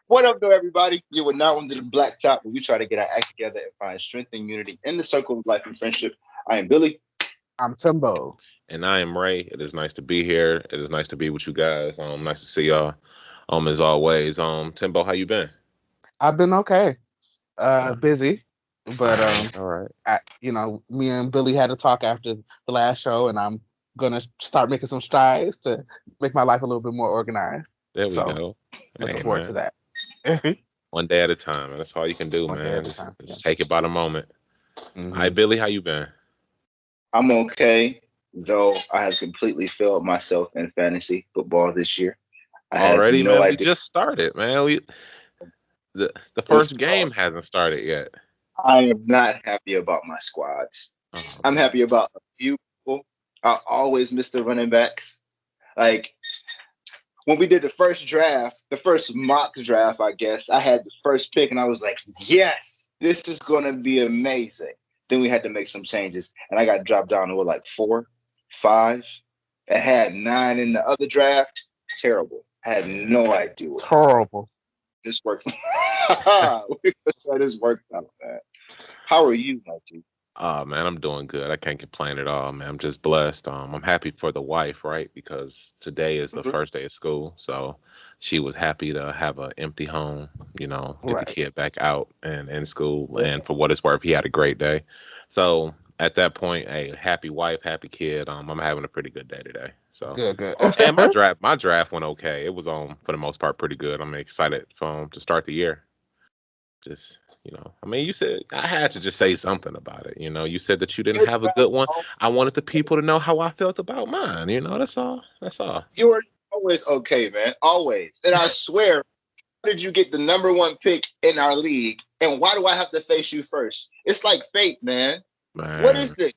What up, though, everybody? You are now under the black top, where we try to get our act together and find strength and unity in the circle of life and friendship. I am Billy. I'm Timbo. And I am Ray. It is nice to be here. It is nice to be with you guys. Nice to see y'all. As always. Timbo, how you been? I've been okay. Uh, Busy, all but right, all right. me and Billy had to talk after the last show, and I'm gonna start making some strides to make my life a little bit more organized. There we So, go. looking Hey forward to man, that. one day at a time, man. That's all you can do, One day man. at a Just, time. Yeah. just take it by the moment. All Hmm. right, Billy, how you been? I'm okay, though I have completely failed myself in fantasy football this year. I had Already, no man. We idea. just started, man. The It's, first game hasn't started yet. I am not happy about my squads. Oh I'm man. happy about a few people. I always miss the running backs. Like when we did the first draft, the first mock draft, I guess, I had the first pick and I was like, yes, this is going to be amazing. Then we had to make some changes and I got dropped down to what, like four, five. I had nine in the other draft. Terrible. I had Yeah. no idea what Horrible. this worked. This worked out, man. How are you, Mikey? Oh man, I'm doing good. I can't complain at all, man. I'm just blessed. I'm happy for the wife, right? Because today is the Mhm. first day of school, so she was happy to have an empty home. Get the Right. kid back out and in school. And for what it's worth, he had a great day. So at that point, a happy wife, happy kid. I'm having a pretty good day today. So Good. Good. and my draft went okay. It was for the most part pretty good. I'm excited to start the year. Just, I mean, you said I had to just say something about it. You said that you didn't Good, have a man. good one. I wanted the people to know how I felt about mine. That's all. That's all. You're always okay, man. Always. And I swear, how did you get the number one pick in our league? And why do I have to face you first? It's like fate, man. What is Man, this?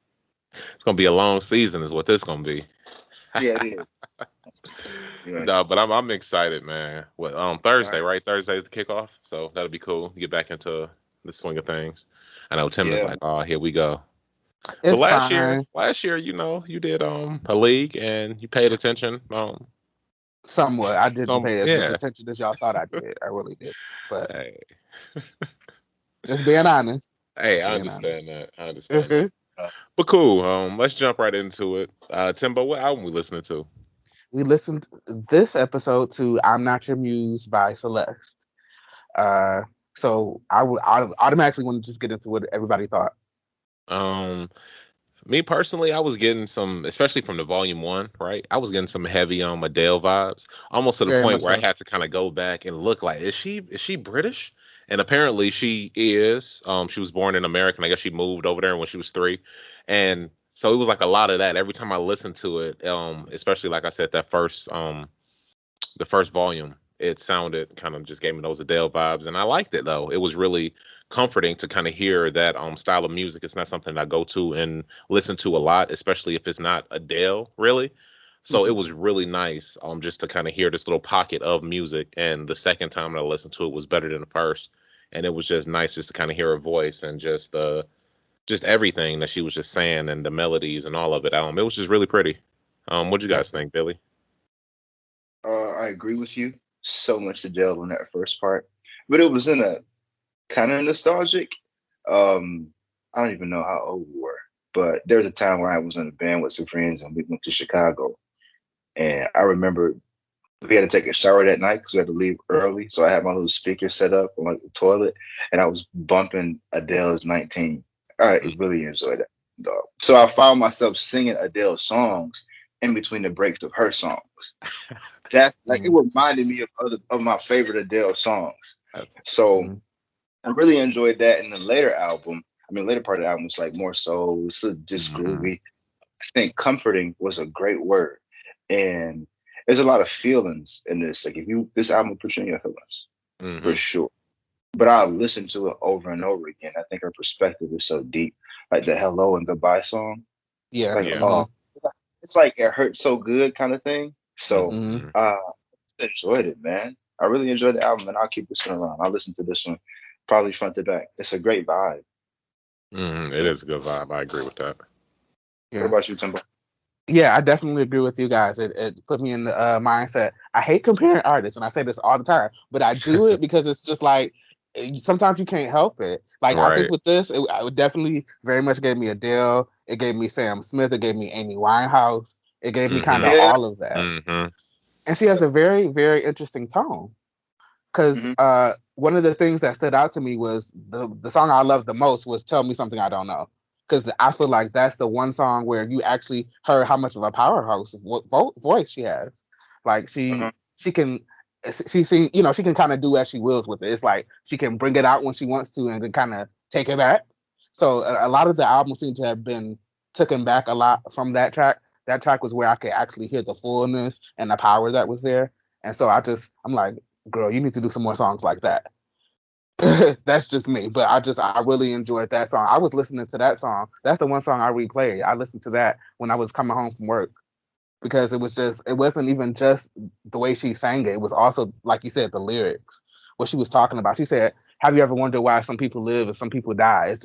it's gonna be a long season, is what this gonna be. Yeah, it is. Yeah. No, but I'm excited, man. What All Thursday, right. right? Thursday is the kickoff, so that'll be cool. Get back into the swing of things. I know Tim is Yeah. like, oh, here we go. But It's fine. last year, you did a league and you paid attention. Somewhat. I didn't pay as much Yeah. attention as y'all thought I did. I really did. But Hey, just being honest. hey, Just I being honest. understand that. I understand that. But cool. Let's jump right into it. Timbo, what album we listening to? We listened this episode to "I'm Not Your Muse" by Celeste. Uh, so I automatically want to just get into what everybody thought. Um, Me personally, I was getting some, especially from the volume one, right? I was getting some heavy Adele vibes, almost to the Very point much where I so. had to kind of go back and look like, is she British? And apparently she is. She was born in America, and I guess she moved over there when she was 3. And so it was like a lot of that. Every time I listened to it, especially like I said, the first volume, it sounded kind of just gave me those Adele vibes, and I liked it though. It was really comforting to kind of hear that style of music. It's not something I go to and listen to a lot, especially if it's not Adele, really. So it Mhm. was really nice just to kind of hear this little pocket of music. And the second time that I listened to it was better than the first. And it was just nice just to kind of hear her voice and just everything that she was just saying and the melodies and all of it. It was just really pretty. What you Yeah, guys think, Billy? I agree with you. So much to jail on that first part. But it was in a kind of nostalgic. Um, I don't even know how old we were, but there was a time where I was in a band with some friends and we went to Chicago. And I remember we had to take a shower that night because we had to leave early. So I had my little speaker set up on like the toilet and I was bumping Adele's 19. I really enjoyed that, dog. So I found myself singing Adele songs in between the breaks of her songs. That's like it mm, reminded me of of my favorite Adele songs. That's So mm, I really enjoyed that in the later album. I mean, later part of the album was like more soul, it was still just mhm, groovy. I think comforting was a great word, and there's a lot of feelings in this. Like if you this album will put you in your feelings for mhm. sure. But I listen to it over and over again. I think her perspective is so deep. Like the hello and goodbye song. yeah. Like Yeah. Hmm. oh, it's like it hurts so good kind of thing. So Hmm. Mhm. uh, I enjoyed it, man. I really enjoyed the album, and I'll keep this one around. I'll listen to this one probably front to back. It's a great vibe. Mhm. It Yeah. is a good vibe. I agree with that. What Yeah. about you, Timbo? Yeah, I definitely agree with you guys. It put me in the mindset. I hate comparing artists, and I say this all the time, but I do it because it's just like sometimes you can't help it. Like I think Right. with this, it would definitely very much gave me Adele. It gave me Sam Smith. It gave me Amy Winehouse. It gave me kind Mm-hmm. of Yeah. all of that. Mm-hmm. And she has a very, very interesting tone. Because Hmm. one of the things that stood out to me was the song I loved the most was "Tell Me Something I Don't Know." Because I feel like that's the one song where you actually heard how much of a powerhouse voice she has. Like Uh-huh. she can she can kind of do as she wills with it. It's like she can bring it out when she wants to and then kind of take it back. So a lot of the album seemed to have been taken back a lot from that track. That track was where I could actually hear the fullness and the power that was there. And so I'm like, girl, you need to do some more songs like that. That's just me, but I really enjoyed that song. I was listening to that song. That's the one song I replayed. I listened to that when I was coming home from work because it wasn't even just the way she sang it. It was also like you said, the lyrics, what she was talking about. She said, "Have you ever wondered why some people live and some people die?" It's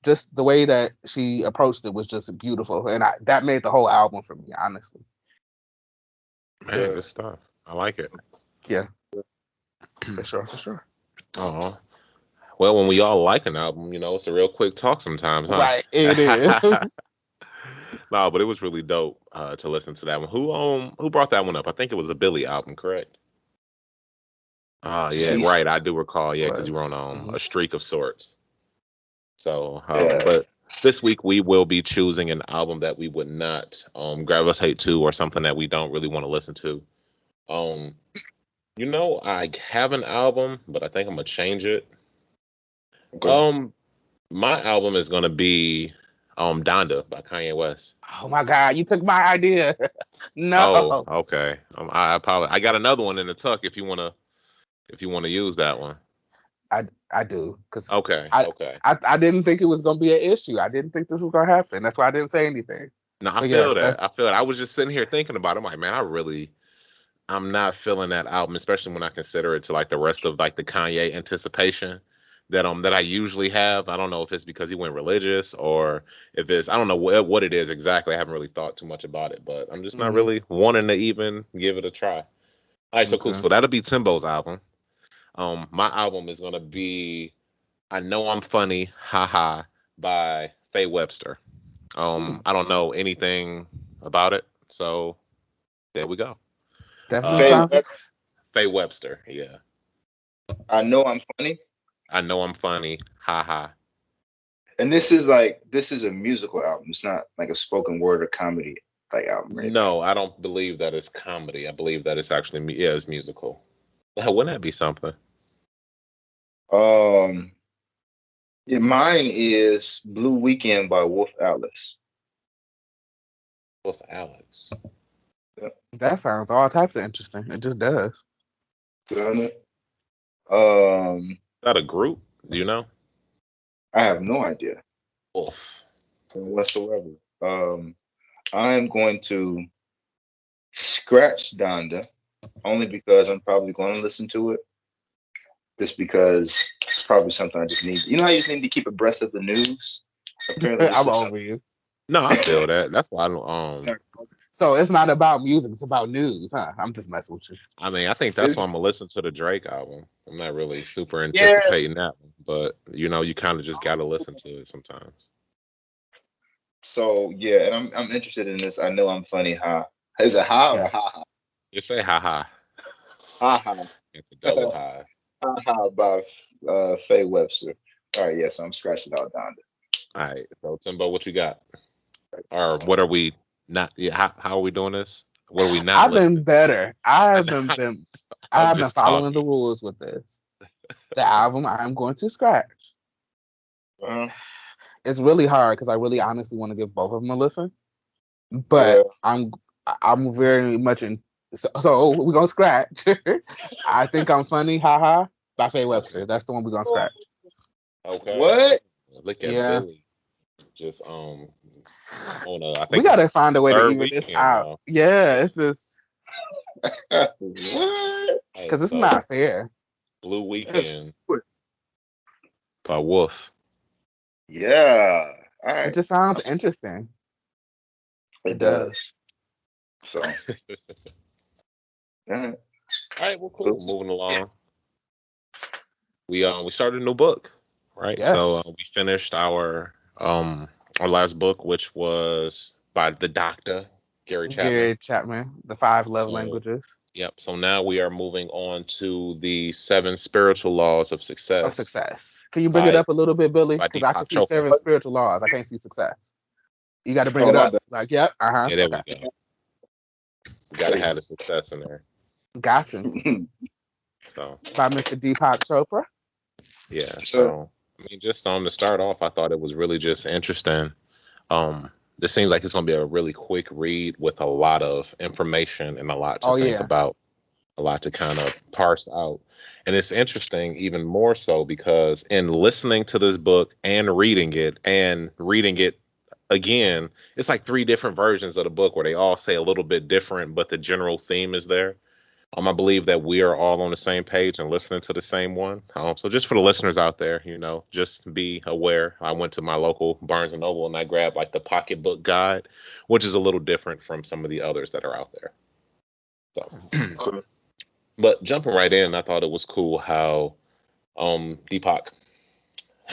just the way that she approached it was just beautiful, and that made the whole album for me, honestly. Man, Yeah. good stuff. I like it. Yeah, for sure, for sure. Oh, well, when we all like an album, it's a real quick talk sometimes, huh? Right, it is. No, but it was really dope to listen to that one. Who brought that one up? I think it was a Billy album, correct? Yeah, She's right. I do recall. Yeah, because Was. you were on Mhm. a streak of sorts. So, yeah. but this week we will be choosing an album that we would not gravitate to, or something that we don't really want to listen to. Um, I have an album, but I think I'm gonna change it. Okay. Um, my album is gonna be Donda by Kanye West. Oh my God, you took my idea. Oh, No. okay. I apologize. I got another one in the tuck if you wanna use that one. I do because Okay, I, okay. I didn't think it was gonna be an issue. I didn't think this was gonna happen. That's why I didn't say anything. No, I But feel yes, that. that's I feel it. I was just sitting here thinking about it. I'm like, man, I'm not feeling that album, especially when I consider it to like the rest of like the Kanye anticipation that I usually have. I don't know if it's because he went religious or if it's I don't know what it is exactly. I haven't really thought too much about it, but I'm just not mhm, really wanting to even give it a try. All right, so cool. okay. So that'll be Timbo's album. My album is gonna be "I Know I'm Funny, Haha" by Faye Webster. Hmm. I don't know anything about it, so there we go. Definitely Faye Uh, sounds. Webster. Faye Webster, yeah. I know I'm funny. I know I'm funny, haha. And this is a musical album. It's not like a spoken word or comedy like album or anything. No, I don't believe that it's comedy. I believe that it's actually yeah, it's musical. Wouldn't that be something? Um, yeah, mine is Blue Weekend by Wolf Alice. With Alex. Is Yeah, That sounds all types of interesting. It just does. good on it. Um, that a group? Do you know? I have no idea Wolf. whatsoever. Um, I'm going to scratch Donda only because I'm probably going to listen to it. Just because it's probably something I just need. You know how you just need to keep abreast of the news? Apparently, this I'm is over something. you. No, I feel that. That's why I don't So it's not about music. It's about news, huh? I'm just messing with you. I mean, I think that's why It's, I'm gonna listen to the Drake album. I'm not really super yeah. anticipating that one, but you kind of just gotta listen to it sometimes. So yeah, and I'm interested in this. I know I'm funny. Ha. Is it ha or Yeah. ha ha? Just say haha. Ha ha. It's a double high. Ha ha by Faye Webster. All right, yes, I'm scratching out Donda. All right. So Timbo, what you got? Or what are we not? Yeah, how are we doing this? What are we not I've been listening? better. I know, I I'm have been just following the talking. rules with this. The album I'm going to scratch. Uh-huh. It's really hard because I really honestly want to give both of them a listen. Yeah. But I'm very much in. So we're gonna scratch. I think I'm funny, haha, by Faye Okay. Webster. That's the one we're gonna scratch. Okay. What? Look at Yeah, Billy. Just on I we think gotta it's find a way to third even this weekend out. now. Yeah, it's just What? Hey, because it's so not fair. Blue That's Weekend by Wolf. yeah. All It right. just sounds interesting. It It does. does. So, yeah. All right, well, cool. Moving along. We started a new book, right? So Yes. we finished our last book, which was by the Doctor Gary Chapman. Gary Chapman, The Five Love So Languages yep. So now we are moving on to the seven spiritual laws of of success Success. Can you bring it by up a little bit, Billy? Because I can Deepak see Chopra. seven spiritual laws. I can't see success. You got to bring Oh it my up. bad. Like, yep. Yeah, there Okay. we go. We got to have the success in there. Got to. So By Mr. Deepak Chopra. yeah. So, So I mean, just to start off, I thought it was really just interesting. This seems like it's going to be a really quick read with a lot of information and a lot to Oh think yeah. about, a lot to kind of parse out. And it's interesting even more so because in listening to this book and reading it again, it's like three different versions of the book where they all say a little bit different, but the general theme is there. I believe that we are all on the same page and listening to the same one. So just for the listeners out there, just be aware. I went to my local Barnes and Noble and I grabbed like the pocketbook guide, which is a little different from some of the others that are out there. So, okay. but jumping right in, I thought it was cool how Deepak,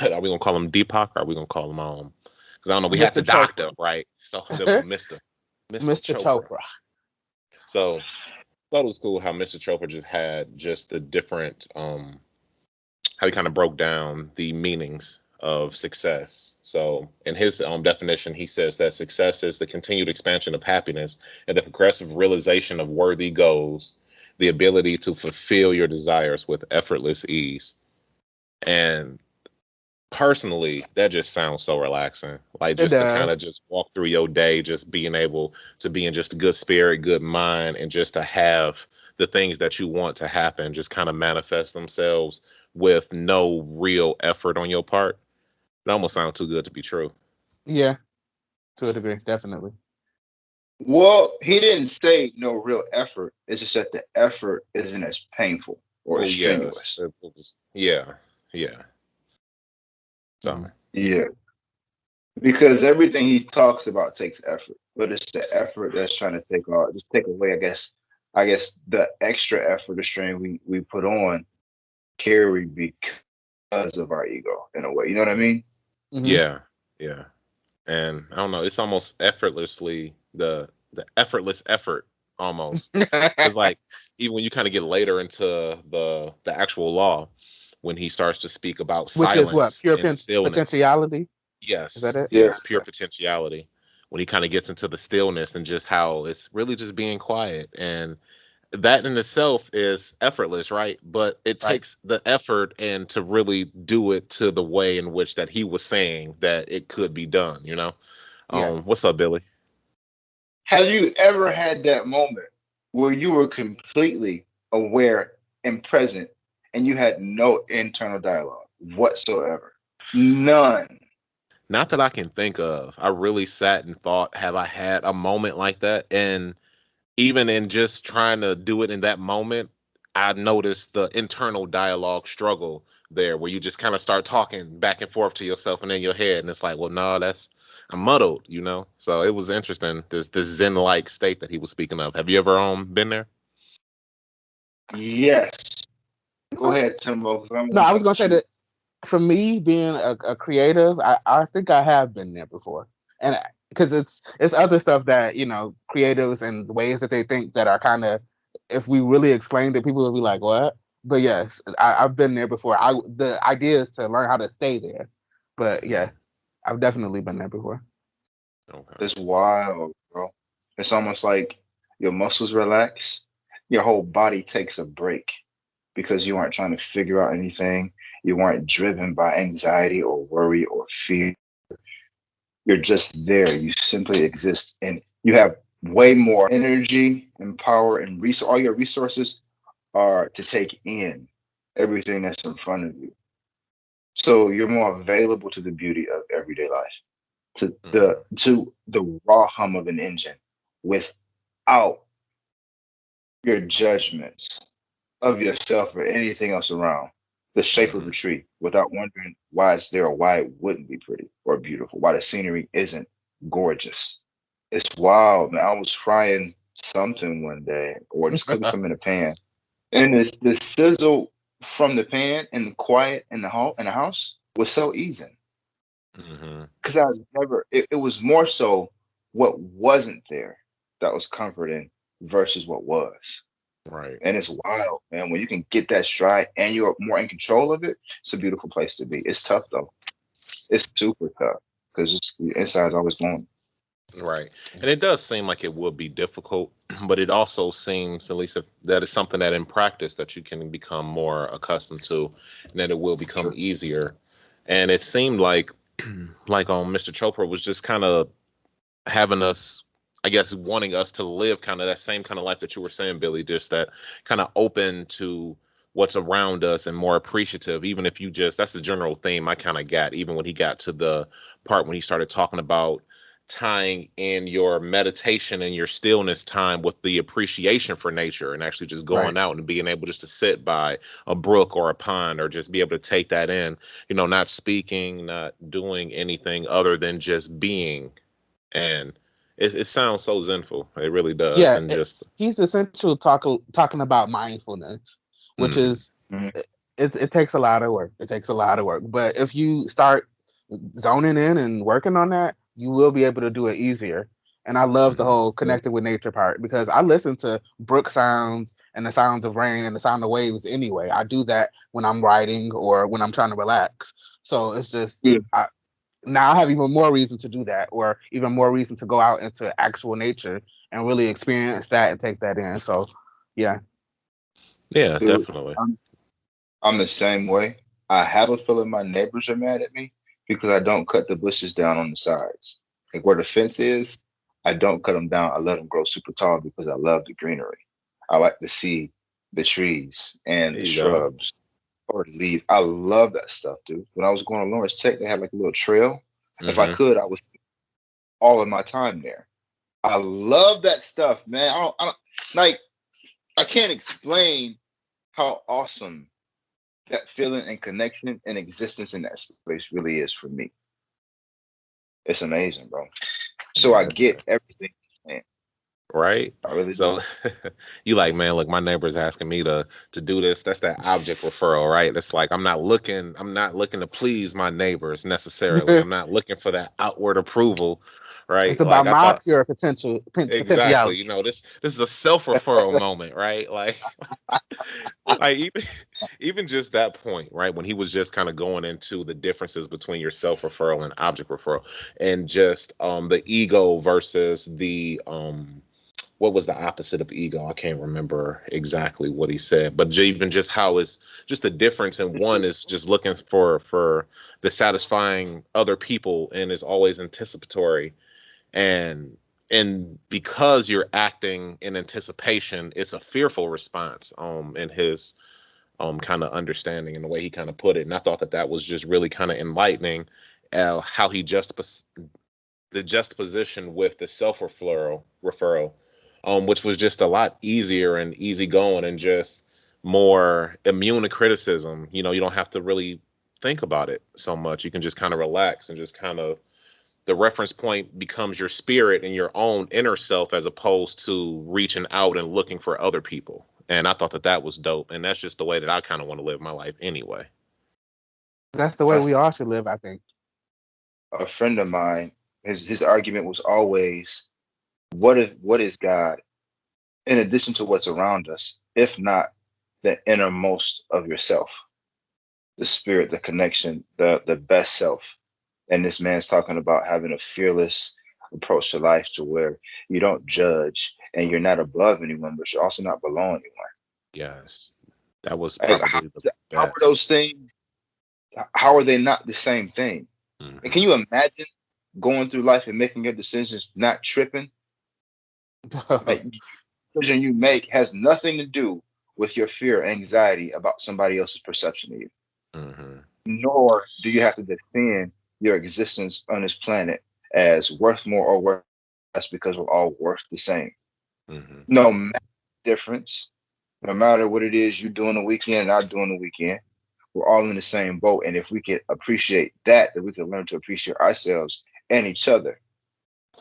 are we gonna call him Deepak or are we gonna call him because I don't know, we had Mr. the doctor, Chopra. right? So there's a Mr. Mr. Chopra. Chopra. So thought it was cool how Mr. Chopra just had just the different how he kind of broke down the meanings of success. So in his definition, he says that success is the continued expansion of happiness and the progressive realization of worthy goals, the ability to fulfill your desires with effortless ease. And personally, that just sounds so relaxing. Like It just to kind of does. just walk through your day, just being able to be in just a good spirit, good mind, and just to have the things that you want to happen just kind of manifest themselves with no real effort on your part. It almost sounds too good to be true. Yeah, to a degree, definitely. Well, he didn't say no real effort. It's just that the effort isn't as painful or as Well, yes, strenuous. yeah, yeah. So, Mhm. Yeah, because everything he talks about takes effort, but it's the effort that's trying to just take away. I guess the extra effort, the strain we put on, carry because of our ego in a way. You know what I mean? Mhm. yeah, yeah. And I don't know, it's almost effortlessly the effortless effort almost. Because like even when you kind of get later into the actual law, when he starts to speak about Which is what silence pure and stillness, potentiality. Is that yes, it? Yeah. yes, pure potentiality. When he kind of gets into the stillness and just how it's really just being quiet, and that in itself is effortless, right? But it Right. takes the effort and to really do it to the way in which that he was saying that it could be done. Yes. What's up, Billy? Have you ever had that moment where you were completely aware and present and you had no internal dialogue whatsoever? None. Not that I can think of. I really sat and thought, have I had a moment like that? And even in just trying to do it in that moment, I noticed the internal dialogue struggle there where you just kind of start talking back and forth to yourself and in your head. And it's like, well, no, I'm muddled. So it was interesting, this Zen like state that he was speaking of. Have you ever been there? Yes. Go ahead, Timbo, because I'm No, gonna I was let gonna say you. that for me being a creative, I think I have been there before, and because it's other stuff that creatives and the ways that they think that are kind of, if we really explained it, people would be like, what? But yes, I've been there before. The idea is to learn how to stay there, but yeah, Mhm. I've definitely been there before. Okay. It's wild, bro. It's almost like your muscles relax, your whole body takes a break because you aren't trying to figure out anything. You aren't driven by anxiety or worry or fear. You're just there. You simply exist, and you have way more energy and power and all your resources are to take in everything that's in front of you. So you're more available to the beauty of everyday life, to the Mhm. to the raw hum of an engine without your judgments of yourself or anything else around. The shape of a Mhm. tree without wondering why it's there or why it wouldn't be pretty or beautiful, why the scenery isn't gorgeous. It's wild, man. I was frying something one day, or just cooking something in the pan, and this the sizzle from the pan and the quiet in the house was so easy. Hmm. Because I never, it was more so what wasn't there that was comforting versus what was. Right. And it's wild, man. When you can get that stride and you're more in control of it, it's a beautiful place to be. It's tough though. It's super tough because your inside's always going. Right. And it does seem like it would be difficult, but it also seems, at least if that is something that in practice that you can become more accustomed to, and that it will become True. easier. And it seemed like like Mr. Chopra was just kind of having us, I guess, wanting us to live kind of that same kind of life that you were saying, Billy, just that kind of open to what's around us and more appreciative, even if you just, that's the general theme I kind of got, even when he got to the part when he started talking about tying in your meditation and your stillness time with the appreciation for nature and actually just Right. going out and being able just to sit by a brook or a pond or just be able to take that in, not speaking, not doing anything other than just being. And it sounds so zenful. It really does. Yeah, And just, he's essentially talking about mindfulness, which mm, is Mhm. it takes a lot of work. It takes a lot of work, but if you start zoning in and working on that, you will be able to do it easier. And I love the mm, whole connected with nature part because I listen to brook sounds and the sounds of rain and the sound of waves anyway. I do that when I'm writing or when I'm trying to relax. So it's just Yeah. now I have even more reason to do that, or even more reason to go out into actual nature and really experience that and take that in. So, yeah, yeah, Dude, definitely. I'm the same way. I have a feeling my neighbors are mad at me because I don't cut the bushes down on the sides. Like where the fence is, I don't cut them down. I let them grow super tall because I love the greenery. I like to see the trees and There the you go. shrubs or the leaves. I love that stuff, dude. When I was going to Lawrence Tech, they had like a little trail. If I Hmm. could, I would all of my time there. I love that stuff, man. I don't like. I can't explain how awesome that feeling and connection and existence in that space really is for me. It's amazing, bro. So I Yeah. get everything he's saying. Right. I really do. So you like, man, look, my neighbor's asking me to do this. That's that object referral, right? It's like I'm not looking to please my neighbors necessarily. I'm not looking for that outward approval, it's right? Like about I my thought. pure Exactly. potentiality. This is a self-referral moment, right? Like even just that point, right? When he was just kind of going into the differences between your self-referral and object referral and just the ego versus the what was the opposite of ego? I can't remember exactly what he said, but even just how is just the difference in one is just looking for the satisfying other people and is always anticipatory, and because you're acting in anticipation, it's a fearful response in his kind of understanding and the way he kind of put it. And I thought that that was just really kind of enlightening, how he just the juxtaposition with the self referral, which was just a lot easier and easygoing and just more immune to criticism. You don't have to really think about it so much. You can just kind of relax and just kind of, the reference point becomes your spirit and your own inner self as opposed to reaching out and looking for other people. And I thought that that was dope. And that's just the way that I kind of want to live my life anyway. That's the way A, we all should live, I think. a friend of mine, his argument was always, what is God in addition to what's around us, if not the innermost of yourself, the spirit, the connection, the best self. And this man's talking about having a fearless approach to life to where you don't judge and you're not above anyone, but you're also not below anyone. Yes. That was Like probably the how are best. those things? How are they not the same thing? And can Hmm. you imagine going through life and making your decisions not tripping? Like the decision you make has nothing to do with your fear or anxiety about somebody else's perception of you. Hmm. Nor do you have to defend your existence on this planet as worth more or worth less because we're all worth the same. Hmm. No matter the difference, no matter what it is you do on the weekend and I do on the weekend, we're all in the same boat. And if we could appreciate that, then we could learn to appreciate ourselves and each other.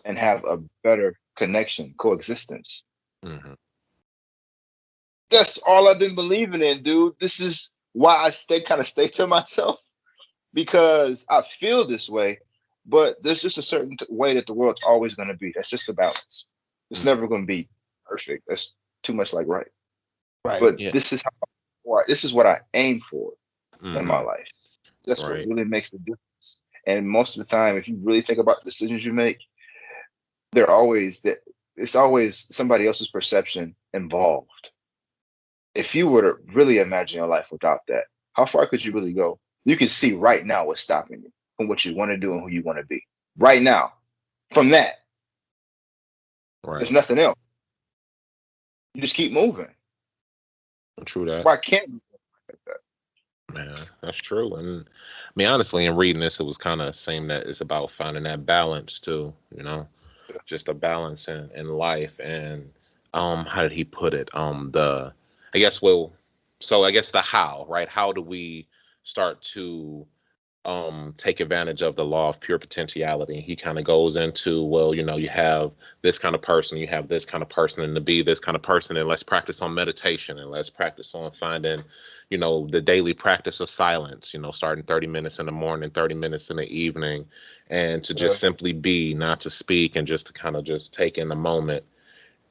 and have a better connection, coexistence. Hmm. That's all I've been believing in, dude. This is why I stay to myself because I feel this way, but there's just a certain way that the world's always going to be. That's just a balance. It's Hmm. never going to be perfect. That's too much like right. Right. But Yeah. this is what I aim for in my Hmm. life. That's That's what right. really makes the difference. And most of the time, if you really think about the decisions you make, they're always that it's always somebody else's perception involved. If you were to really imagine your life without that, how far could you really go? You can see right now what's stopping you from what you want to do and who you want to be. Right now, from that, there's Right. nothing else. You just keep moving. True that. Why can't we go like that? Man, that's true. And I mean, honestly, in reading this, it was kind of saying that it's about finding that balance too, just a balance in life. And how did he put it? I guess, well, so I guess the how, right? How do we start to take advantage of the law of pure potentiality? He kind of goes into, well, you have this kind of person, you have this kind of person, and to be this kind of person, and let's practice on meditation, and let's practice on finding, the daily practice of silence, starting 30 minutes in the morning, 30 minutes in the evening, and to Uh, just simply be, not to speak, and just to kind of just take in the moment.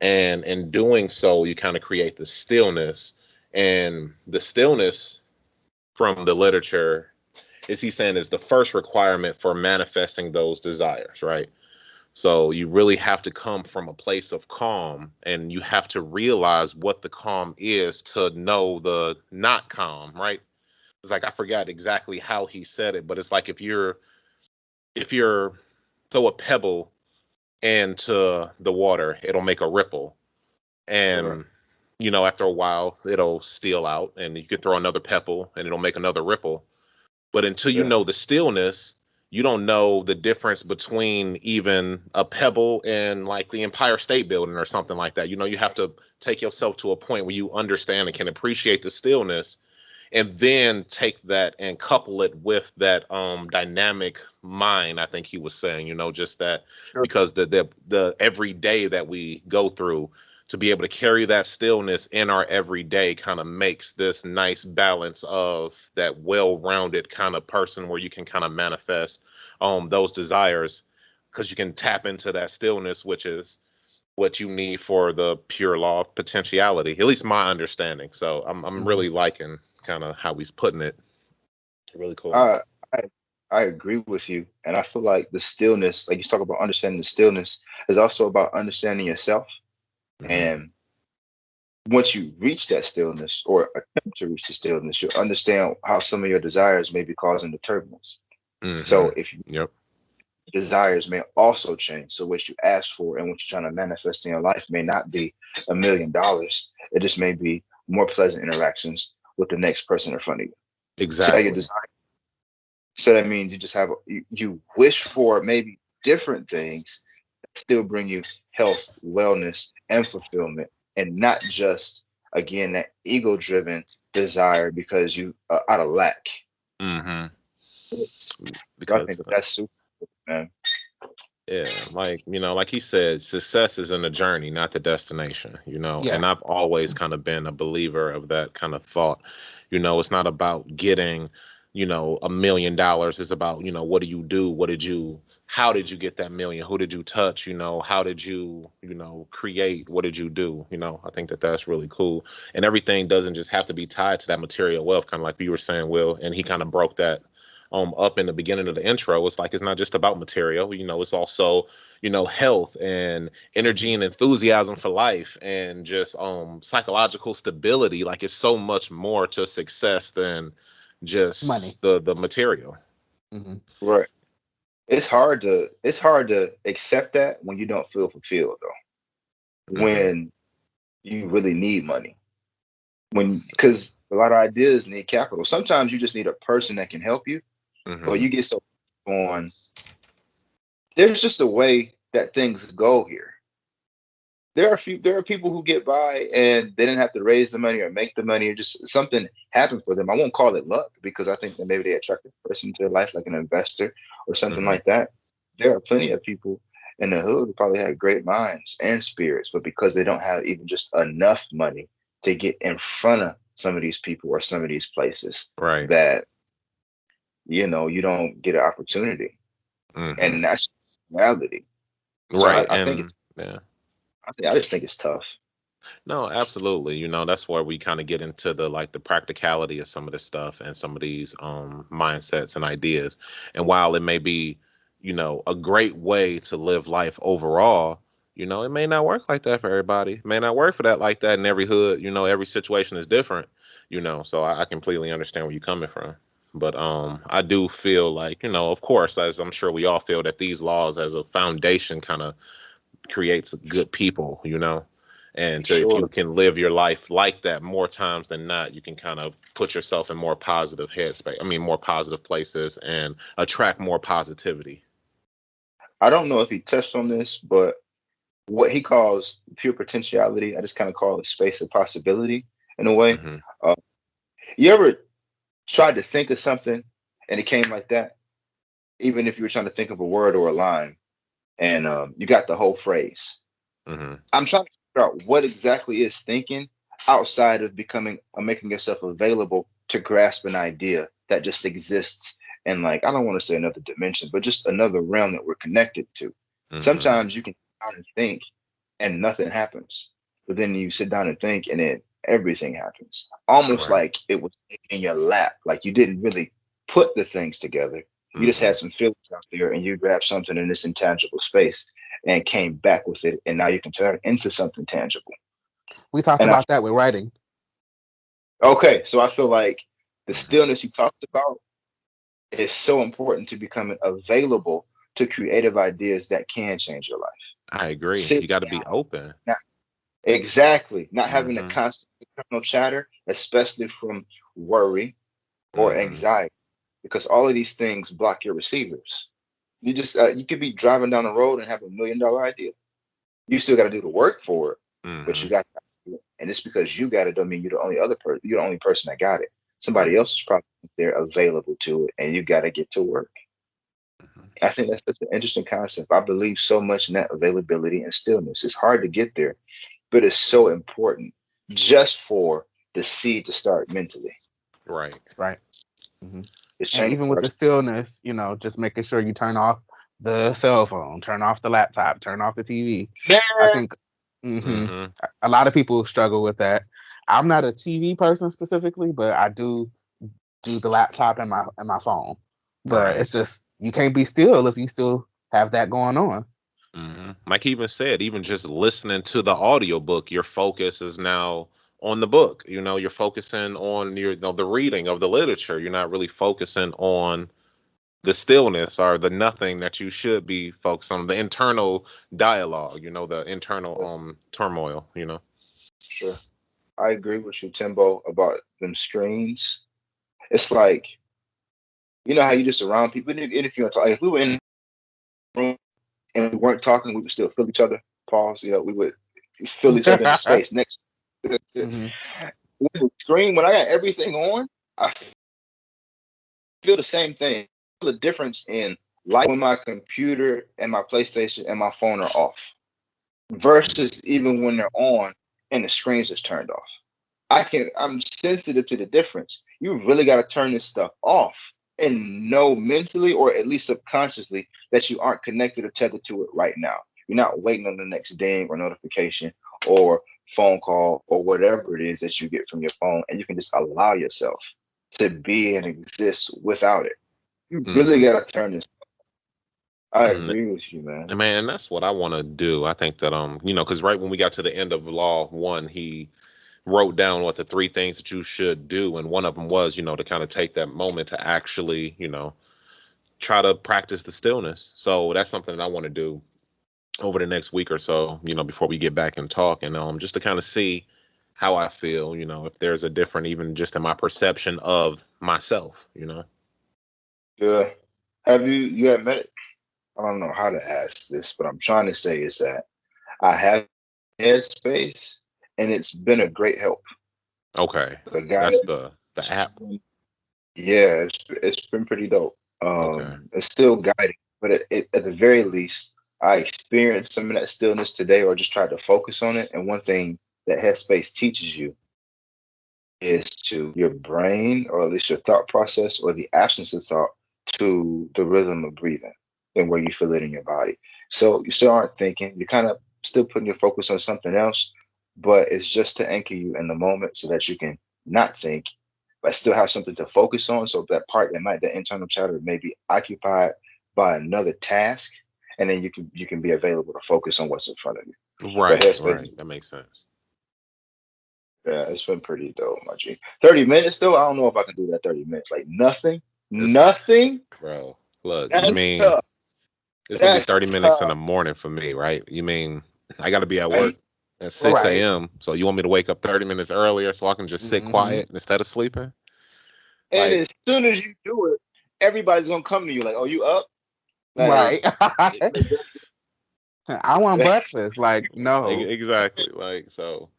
And in doing so, you kind of create the stillness, and the stillness from the literature is he saying is the first requirement for manifesting those desires, right? So you really have to come from a place of calm, and you have to realize what the calm is to know the not calm, right? It's like I forgot exactly how he said it, but it's like if you're throw a pebble into the water, it'll make a ripple. right. And after a while it'll steal out, and you can throw another pebble and it'll make another ripple. But until you Yeah. know the stillness, you don't know the difference between even a pebble and like the Empire State Building or something like that. You have to take yourself to a point where you understand and can appreciate the stillness, and then take that and couple it with that dynamic mind. I think he was saying, just that, Sure. because the everyday that we go through, to be able to carry that stillness in our everyday kind of makes this nice balance of that well-rounded kind of person where you can kind of manifest those desires, because you can tap into that stillness, which is what you need for the pure law of potentiality. At least my understanding. So I'm Mhm. really liking kind of how he's putting it. Really cool. I I I agree with you, and I feel like the stillness, like you talk about understanding the stillness, is also about understanding yourself. Hmm. And once you reach that stillness or attempt to reach the stillness, you'll understand how some of your desires may be causing the turbulence. Hmm. So if your Yep. desires may also change. So what you ask for and what you're trying to manifest in your life may not be $1 million. It just may be more pleasant interactions with the next person in front of you. So your Exactly. desire. So that means you just have you wish for maybe different things that still bring you health, wellness, and fulfillment, and not just again that ego-driven desire because you out of lack. Hmm. So I Because think that's super, man. yeah, like he said, success is in the journey, not the destination, Yeah. and I've always kind of been a believer of that kind of thought. It's not about getting, $1 million. It's about, what do you do? How did you get that million? Who did you touch? How did you, create? What did you do? I think that that's really cool. And everything doesn't just have to be tied to that material wealth, kind of like you were saying, Will, and he kind of broke that up in the beginning of the intro. It's like it's not just about material, it's also, health and energy Mhm. and enthusiasm for life, and just psychological stability. Like it's so much more to success than Money. just the material. Hmm. Right. It's hard to accept that when you don't feel fulfilled though. Hmm. When you really need money. When because a lot of ideas need capital. Sometimes you just need a person that can help you, but Hmm. you get so on there's just a way that things go here. There are people who get by and they didn't have to raise the money or make the money or just something happened for them. I won't call it luck because I think that maybe they attract a person to their life like an investor or something Hmm. like that. There are plenty of people, in the hood who probably have great minds and spirits, but because they don't have even just enough money to get in front of some of these people or some of these places, Right. that you don't get an opportunity, Hmm. and that's reality. So Right. I think And it's yeah. I just think it's tough. No, absolutely. That's where we kind of get into the like the practicality of some of this stuff and some of these mindsets and ideas. And while it may be, a great way to live life overall, it may not work like that for everybody. It may not work for that like that in every hood. Every situation is different, so I completely understand where you're coming from. But I do feel like, of course, as I'm sure we all feel that these laws as a foundation kind of creates good people, and so if you Sure. can live your life like that more times than not, you can kind of put yourself in more positive headspace. I mean, more positive places and attract more positivity. I don't know if he touched on this, but what he calls pure potentiality, I just kind of call it space of possibility in a way. Hmm. Uh, you ever tried to think of something and it came like that? Even if you were trying to think of a word or a line, and you got the whole phrase. Hmm. I'm trying to figure out what exactly is thinking outside of becoming or making yourself available to grasp an idea that just exists in, like, I don't want to say another dimension, but just another realm that we're connected to. Hmm. Sometimes you can sit down and think and nothing happens. But then you sit down and think and then everything happens. Almost Right. like it was in your lap. Like you didn't really put the things together. You just Hmm. had some feelings out there and you grabbed something in this intangible space and came back with it. And now you can turn it into something tangible. We talked And I, about that with writing. okay, so I feel like the Hmm. stillness you talked about is so important to becoming available to creative ideas that can change your life. I agree. Sit You got to be down. open. Exactly. Not having a Hmm. constant internal chatter, especially from worry or Hmm. anxiety, because all of these things block your receivers. You could be driving down the road and have $1 million idea. You still got to do the work for it, but Hmm. you got to do it. And it's because you got it don't mean you're the only other person. You're the only person that got it. Right. Somebody else is probably there available to it, and you got to get to work. Hmm. I think that's such an interesting concept. I believe so much in that availability and stillness. It's hard to get there, but it's so important just for the seed to start mentally. Right. Right. Hmm. It's And changing even with our the stillness, just making sure you turn off the cell phone, turn off the laptop, turn off the TV. I man. think hmm Hmm. a lot of people struggle with that. I'm not a TV person specifically, but I do the laptop and my phone. But Right. it's just you can't be still if you still have that going on. Like he even said, even just listening to the audiobook, your focus is now on the book. You're focusing on the reading of the literature. You're not really focusing on the stillness or the nothing that you should be focused on, the internal dialogue, the internal turmoil. Sure. I agree with you, Timbo, about them screens. It's like, you know how you just around people, even if you're like, if we were in a room and we weren't talking, we would still feel each other. Pause. We would feel each other in the space next. Hmm. With the screen, when I got everything on, I feel the same thing. The difference in light when my computer and my PlayStation and my phone are off versus even when they're on and the screens is turned off. I'm sensitive to the difference. You really got to turn this stuff off and know mentally or at least subconsciously that you aren't connected or tethered to it right now. You're not waiting on the next ding or notification or phone call or whatever it is that you get from your phone, and you can just allow yourself to be and exist without it. You really Hmm. got to turn this. I And agree with you, man. man, that's what I want to do. I think that because right when we got to the end of Law One, he wrote down what the three things that you should do, and one of them was, to kind of take that moment to actually, try to practice the stillness. So that's something that I want to do over the next week or so, before we get back and talk, and just to kind of see how I feel, if there's a different, even just in my perception of myself. Yeah. You have met? I don't know how to ask this, but I'm trying to say is that I have headspace, and it's been a great help. Okay, The guy, that's the app. yeah, it's been pretty dope. Okay. It's still guiding, but at the very least, I experienced some of that stillness today, or just tried to focus on it. And one thing that Headspace teaches you is to your brain, or at least your thought process, or the absence of thought, to the rhythm of breathing and where you feel it in your body. So you still aren't thinking, you're kind of still putting your focus on something else, but it's just to anchor you in the moment so that you can not think, but still have something to focus on. So that internal chatter may be occupied by another task, and then you can be available to focus on what's in front of you. But Right, Headspace, right. That makes sense. yeah, it's been pretty dope, my G. 30 minutes though, I don't know if I can do that. 30 minutes, like nothing, It's nothing. bro. Look, you That's mean tough. it's gonna be That's 30 minutes in tough, the morning for me, right? You mean I gotta be at work right? at 6 Right. a.m. So you want me to wake up 30 minutes earlier so I can just sit Hmm. quiet instead of sleeping? And Like, as soon as you do it, everybody's gonna come to you like, "Oh, you up?" Like, Right. I want breakfast. Like, no. exactly. Like, so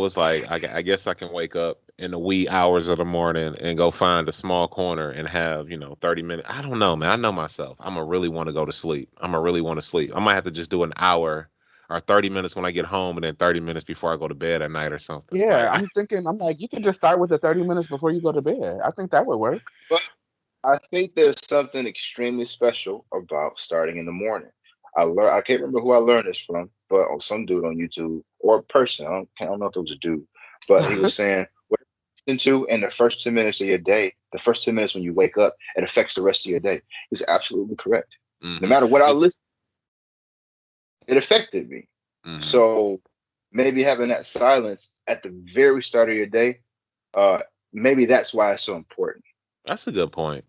it's like I guess I can wake up in the wee hours of the morning and go find a small corner and have 30 minutes. I don't know, man. I know myself. I'm gonna really want to go to sleep. I'm gonna really want to sleep. I might have to just do an hour or 30 minutes when I get home, and then 30 minutes before I go to bed at night or something. Yeah, Like, I'm thinking, I'm like, you could just start with the 30 minutes before you go to bed. I think that would work. but I think there's something extremely special about starting in the morning. I can't remember who I learned this from, but some dude on YouTube, or a person. I don't know if it was a dude, but he was saying what you listen to in the first 10 minutes of your day, the first 10 minutes when you wake up, it affects the rest of your day. He was absolutely correct. No hmm matter what I listen, it affected me. hmm So maybe having that silence at the very start of your day, uh, maybe that's why it's so important. That's a good point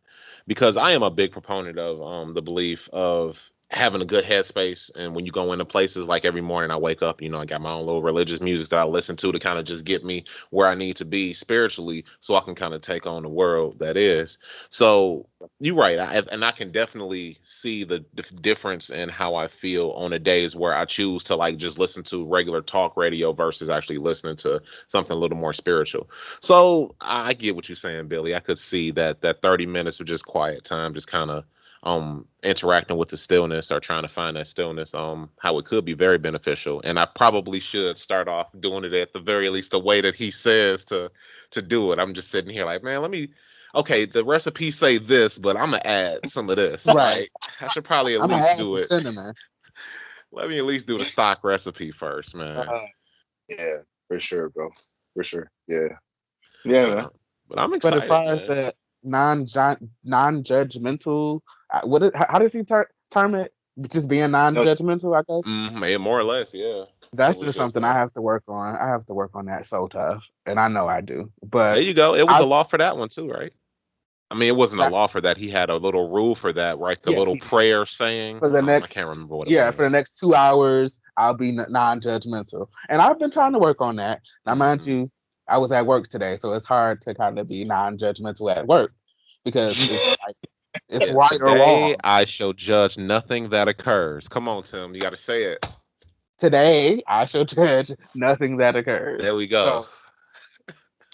because I am a big proponent of the belief of having a good headspace. And when you go into places, like every morning I wake up, I got my own little religious music that I listen to kind of just get me where I need to be spiritually so I can kind of take on the world that is. So you're right. And I can definitely see the difference in how I feel on the days where I choose to like just listen to regular talk radio versus actually listening to something a little more spiritual. So I get what you're saying, Billy. I could see that 30 minutes of just quiet time, just kind of interacting with the stillness or trying to find that stillness, how it could be very beneficial. And I probably should start off doing it at the very least the way that he says to do it. I'm just sitting here like, man, let me okay, the recipe say this, but I'm gonna add some of this. Right. Like I should probably at I'm gonna least add do some it. cinnamon. Let me at least do the stock recipe first, man. Uh, yeah, for sure, bro. For sure. Yeah. Yeah, But man. but I'm But as excited, far as man. the non-judgmental, how does he term it? Just being No, non-judgmental, I guess. Yeah, more or less, yeah. It That's was just just something I have to work on. I have to work on that so tough, and I know I do. there But you go. It was I a law for that one too, right? I mean, it wasn't a that law for that. He had a little rule for that, right? The yes, little he did. prayer saying. For the I can't next remember what it yeah, for the was. next 2 hours, I'll be non-judgmental, and I've been trying to work on that. Now, mind Hmm you, I was at work today, so it's hard to kind of be non-judgmental at work because it's like it's Yeah, right or today wrong. I shall judge nothing that occurs. Come on, Tim. You got to say it. Today, I shall judge nothing that occurs. There we go.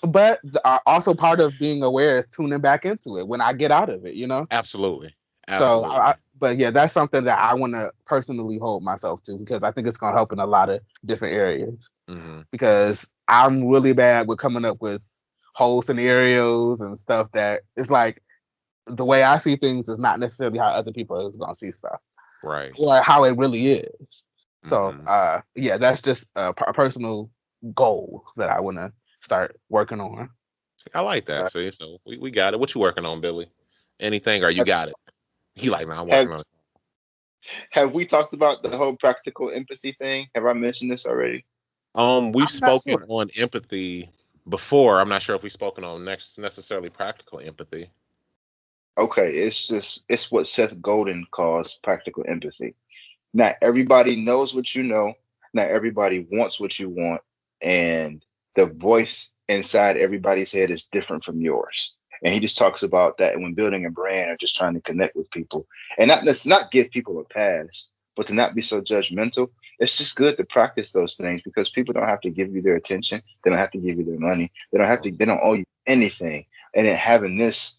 So, but also part of being aware is tuning back into it when I get out of it, you know? Absolutely. So, Absolutely. but yeah, that's something that I want to personally hold myself to because I think it's going to help in a lot of different areas. Hmm Because I'm really bad with coming up with whole scenarios and stuff that it's like the way I see things is not necessarily how other people is going to see stuff Right. or how it really is. So, hmm yeah, that's just a personal goal that I want to start working on. I like that. uh, See, so we got it. What you working on, Billy? Anything or you have, got it? He like, nah, I'm have working on it. have we talked about the whole practical empathy thing? Have I mentioned this already? We've I'm not spoken sure. on empathy before. I'm not sure if we've spoken on next necessarily practical empathy. Okay, it's what Seth Godin calls practical empathy. Not everybody knows what you know. Not everybody wants what you want, and the voice inside everybody's head is different from yours. And he just talks about that when building a brand or just trying to connect with people, and not let's not give people a pass, but to not be so judgmental. It's just good to practice those things because people don't have to give you their attention. They don't have to give you their money. They don't have to. They don't owe you anything. And then having this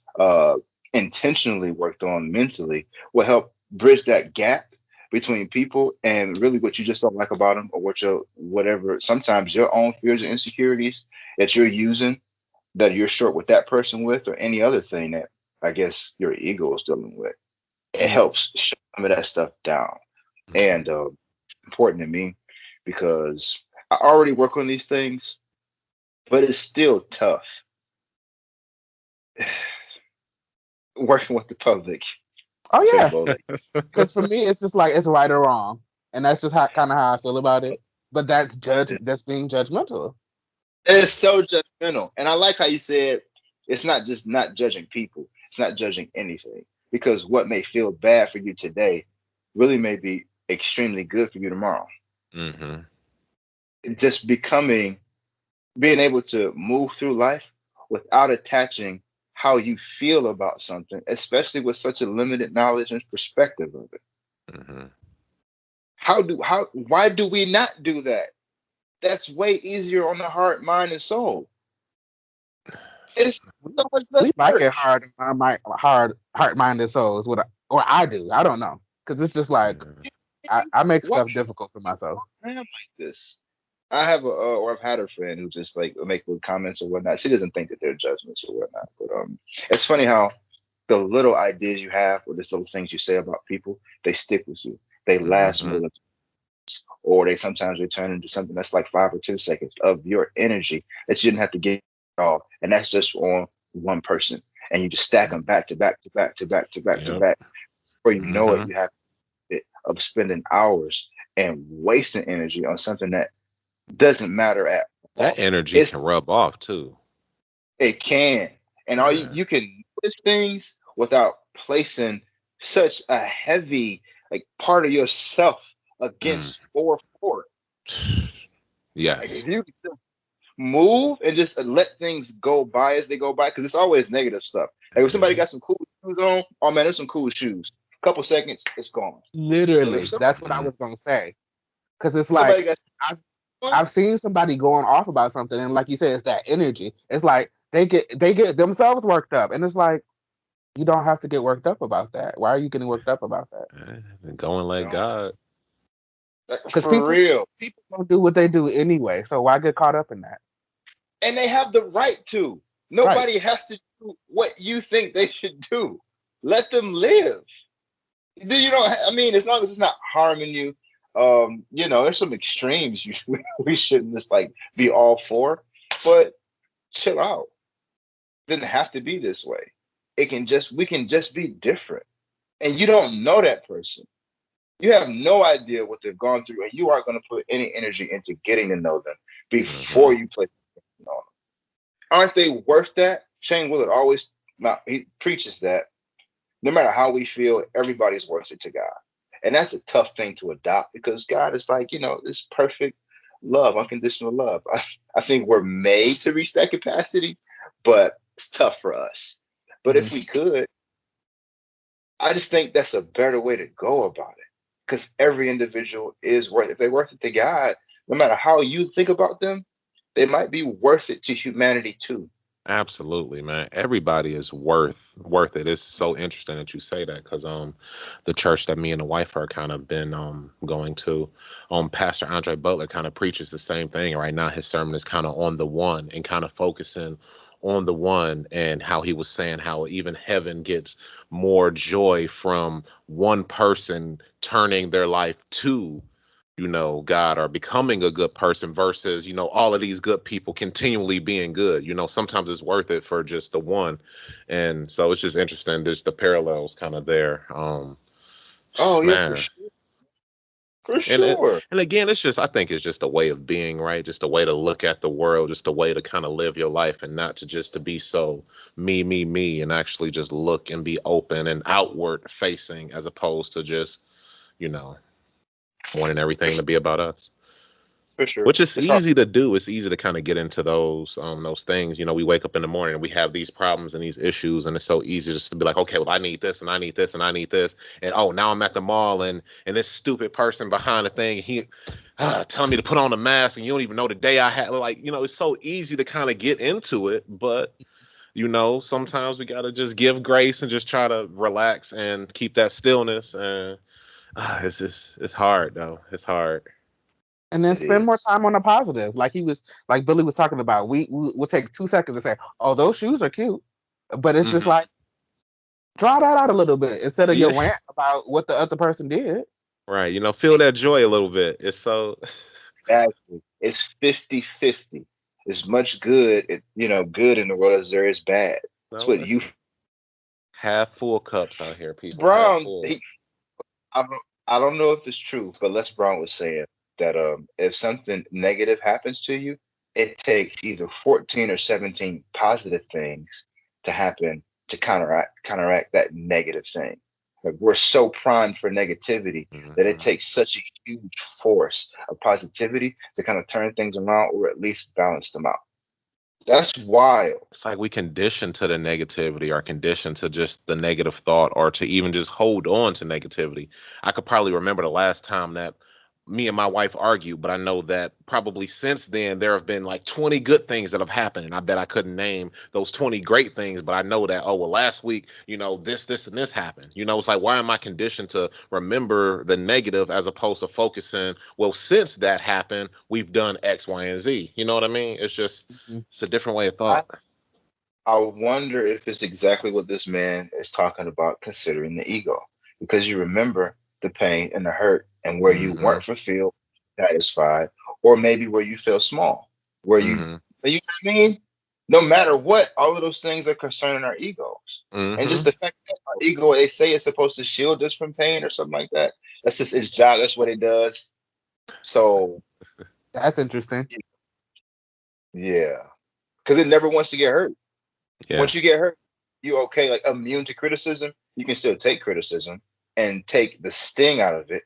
intentionally worked on mentally will help bridge that gap between people and really what you just don't like about them or what your whatever. Sometimes your own fears and insecurities that you're using that you're short with that person with or any other thing that I guess your ego is dealing with. It Mm. helps shut some of that stuff down. Mhm. And it's important to me because I already work on these things, but it's still tough working with the public. Oh Say yeah, Bole. because for me, it's just like it's right or wrong, and that's just how kind of how I feel about it. But that's judge. That's being judgmental. It's so judgmental. And I like how you said it's not just not judging people, it's not judging anything. Because what may feel bad for you today really may be extremely good for you tomorrow. Mhm. Just being able to move through life without attaching how you feel about something, especially with such a limited knowledge and perspective of it. Mhm. Why do we not do that? That's way easier on the heart, mind, and soul. It's so much less We like it work. hard, heart, mind, and soul is what or I do. I don't know because it's just like Mhm. I make Why stuff difficult for myself. I am like this? I have or I've had a friend who just like make little comments or whatnot. She doesn't think that they're judgments or whatnot, but it's funny how the little ideas you have or just little things you say about people, they stick with you. They last more Mhm. than, or they sometimes return into something that's like 5 or 10 seconds of your energy that you didn't have to give at all, and that's just on one person. And you just stack them back to back to back to back to back to Yep. back. Before you know it, Mhm. you have it of spending hours and wasting energy on something that doesn't matter at That all. energy can It's rub off too. it can, and all Yeah. you can notice things without placing such a heavy like part of yourself Mm. against four. Like Yes. if you could just move and just let things go by as they go by, because it's always negative stuff. Like if somebody Mhm. got some cool shoes on, oh man, there's some cool shoes. Couple seconds, it's gone. But if Literally, somebody, that's what I Mhm. was gonna say. Because it's somebody like got I've on, I've seen somebody going off about something, and like you said, it's that energy. It's like they get themselves worked up, and it's like you don't have to get worked up about that. Why are you getting worked up about that? And going like no, God. like, Because for people real. people don't do what they do anyway, so why get caught up in that? And they have the right to. Right. Nobody has to do what you think they should do. Let them live. You know, I mean, as long as it's not harming you, there's some extremes we shouldn't just like be all for, but chill out. It doesn't have to be this way. We can just be different. And you don't know that person. You have no idea what they've gone through, and you aren't going to put any energy into getting to know them before Mhm. you place them on them. Aren't they worth that? Shane Willard always not he preaches that no matter how we feel, everybody's worth it to God. And that's a tough thing to adopt because God is like, this perfect love, unconditional love. I think we're made to reach that capacity, but it's tough for us. But Mhm. if we could, I just think that's a better way to go about it. Because every individual is worth it. If they're worth it to God, no matter how you think about them, they might be worth it to humanity too. Absolutely, man. Everybody is worth it. It's so interesting that you say that because the church that me and the wife are kind of been going to, Pastor Andre Butler kind of preaches the same thing. Right now his sermon is kind of on the one and kind of focusing on the one, and how he was saying how even heaven gets more joy from one person turning their life to, God, or becoming a good person versus, all of these good people continually being good. Sometimes it's worth it for just the one. And so it's just interesting. There's the parallels kind of there. Oh yeah, for Man. sure. For And it, sure. and again, I think it's just a way of being, right? Just a way to look at the world, just a way to kind of live your life and not to just to be so me, and actually just look and be open and outward facing as opposed to just, you know, wanting For everything to sure. be about us. For sure. Which is It's hard. easy to do. It's easy to kind of get into those things. We wake up in the morning and we have these problems and these issues, and it's so easy just to be like, okay, well, I need this and I need this and I need this, and oh, now I'm at the mall and this stupid person behind the thing, he telling me to put on a mask, and you don't even know the day I had. Like, it's so easy to kind of get into it, but sometimes we gotta just give grace and just try to relax and keep that stillness, and it's hard though. It's hard. And then It spend more is. time on the positive, like Billy was talking about. We'll take 2 seconds and say, "Oh, those shoes are cute," but it's just Hmm. like draw that out a little bit instead of your Yeah, rant about what the other person did. right. Feel that joy a little bit. It's so Exactly. It's 50-50. As much good, good in the world as there is bad. That's no. what It's you half full cups out here, people. Half Brown. full. I don't know if it's true, but Les Brown was saying that if something negative happens to you, it takes either 14 or 17 positive things to happen to counteract that negative thing. Like we're so primed for negativity that it Hmm. takes such a huge force of positivity to kind of turn things around or at least balance them out. That's wild. It's like we condition to the negativity or condition to just the negative thought or to even just hold on to negativity. I could probably remember the last time that me and my wife argued, but I know that probably since then there have been like 20 good things that have happened. And I bet I couldn't name those 20 great things, but I know that, oh, well, last week, this, and this happened. It's like, why am I conditioned to remember the negative as opposed to focusing, well, since that happened, we've done X, Y, and Z. You know what I mean? Mhm. It's a different way of I thought. I wonder if it's exactly what this man is talking about, considering the ego, because you remember the pain and the hurt and where you Mhm. weren't fulfilled, satisfied, or maybe where you feel small, where Mhm. you know what I mean? No matter what, all of those things are concerning our egos. And just Mhm. the fact that our ego, they say it's supposed to shield us from pain or something like that. That's just its job. That's what it does. So, That's interesting. yeah, because it never wants to get hurt. Yeah. Once you get hurt, you okay, like immune to criticism. You can still take criticism and take the sting out of it,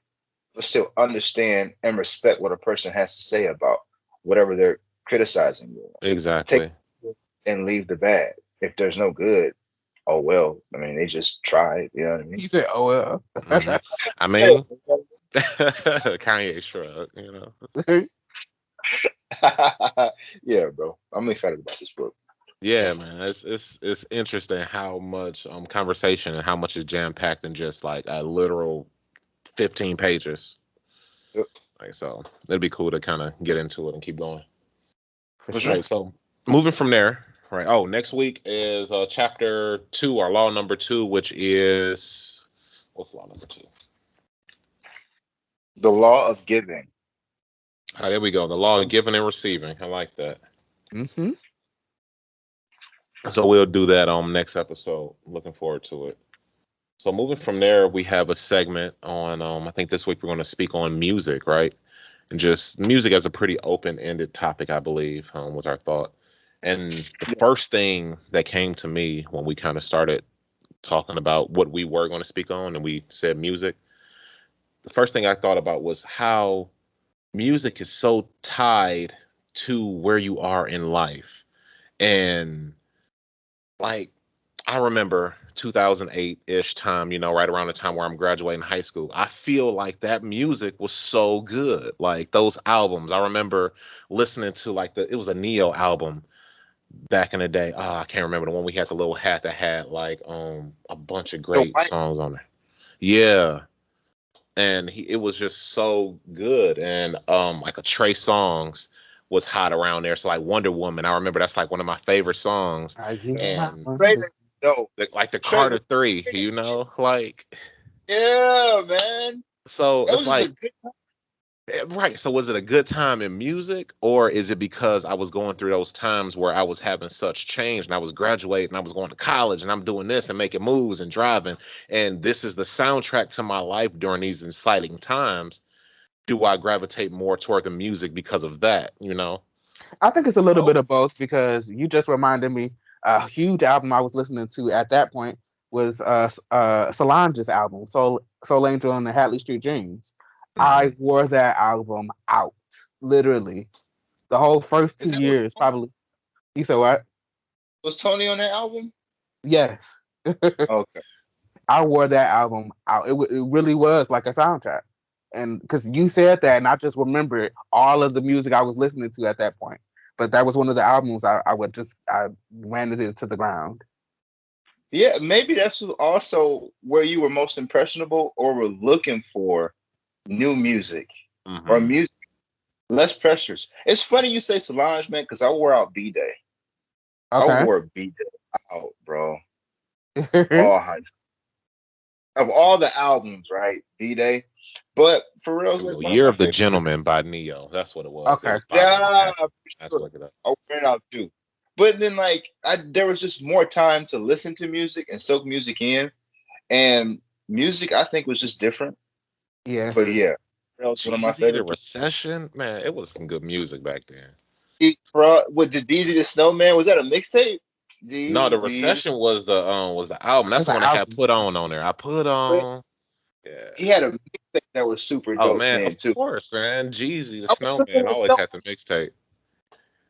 but still understand and respect what a person has to say about whatever they're criticizing you on. Take Exactly. it and leave the bad. If there's no good, oh well. I mean, they just tried. You know what I mean? He said, "Oh well." Mhm. I mean, Kanye shrug. Yeah, bro. I'm excited about this book. Yeah, man. It's interesting how much conversation and how much is jam packed in just like a literal 15 pages. Yep, Like so, it'd be cool to kind of get into it and keep going. For for sure. sure. Right. So moving from there. Right. Oh, next week is chapter 2 or law number 2, which is what's law number 2? The law of giving. Ah, there we go. The law of giving and receiving. I like that. Hmm. So we'll do that on next episode. Looking forward to it. So moving from there, we have a segment on. I think this week we're going to speak on music, right? And just music as a pretty open-ended topic, I believe, was our thought. And the Yeah. first thing that came to me when we kind of started talking about what we were going to speak on, and we said music. The first thing I thought about was how music is so tied to where you are in life, and like I remember 2008-ish time, right around the time where I'm graduating high school. I feel like that music was so good. Like those albums. I remember listening to like it was a Neo album back in the day. I can't remember the one we had the little hat that had like a bunch of The great white. songs on there. Yeah. And it was just so good. And like a Trey Songs was hot around there. So like Wonder Woman, I remember that's like one of my favorite songs. I give my And Trey, wonder. no, like the Trey. Carter Three, like Yeah, man. so That it's was just a like good. right. So was it a good time in music, or is it because I was going through those times where I was having such change and I was graduating, I was going to college, and I'm doing this and making moves and driving, and this is the soundtrack to my life during these exciting times? Do I gravitate more toward the music because of that? I think it's a little Oh, bit of both because you just reminded me a huge album I was listening to at that point was Solange's album, Soul Angel and the Hadley Street Dreams. I Hmm. wore that album out, literally. The whole first is two that what years, probably. You said what? was Tony on that album? Yes. Okay. I wore that album out. It really was like a soundtrack. And because you said that, and I just remembered all of the music I was listening to at that point. But that was one of the albums I ran it into the ground. Yeah, maybe that's also where you were most impressionable or were looking for new music or Hmm. music less pressures. It's funny you say Solange, man, because I wore out B Day. I Okay. wore B Day out, bro. Oh, of all the albums, right? B Day. But for real, it's like one of Year my of the favorite. Gentleman by Neo. That's what it was. It Okay. was by Neo. Yeah, for I had to sure. look it up. I wore it out too. But then, like, there was just more time to listen to music and soak music in, and music I think was just different. Yeah. But yeah, that was one of my Jeezy, the favorite. Recession, man, it was some good music back then. Bro, with the Deezy the Snowman, was that a mixtape? No, the Deezy. Recession was the album. That's It's the an one that had album. Put On there. I put on. Yeah. He had a mixtape that was super Oh dope man, of then too. course, man. Jeezy, the I was Snowman, listening to always so, had the mixtape.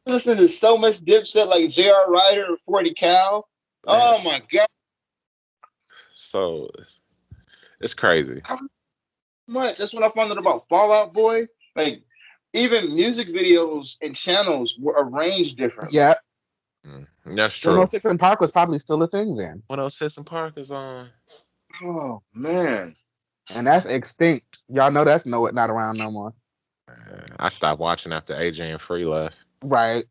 listening to so much Dipset like J.R. Ryder or 40 Cal. Man, Oh my god, so it's crazy. how much? That's when I found out about Fallout Boy. Like even music videos and channels were arranged differently. Yeah. That's true. 106 in Park was probably still a thing then. 106 and Park is on. Oh man. And that's extinct. Y'all know that's not around no more. I stopped watching after AJ and Free left. Right.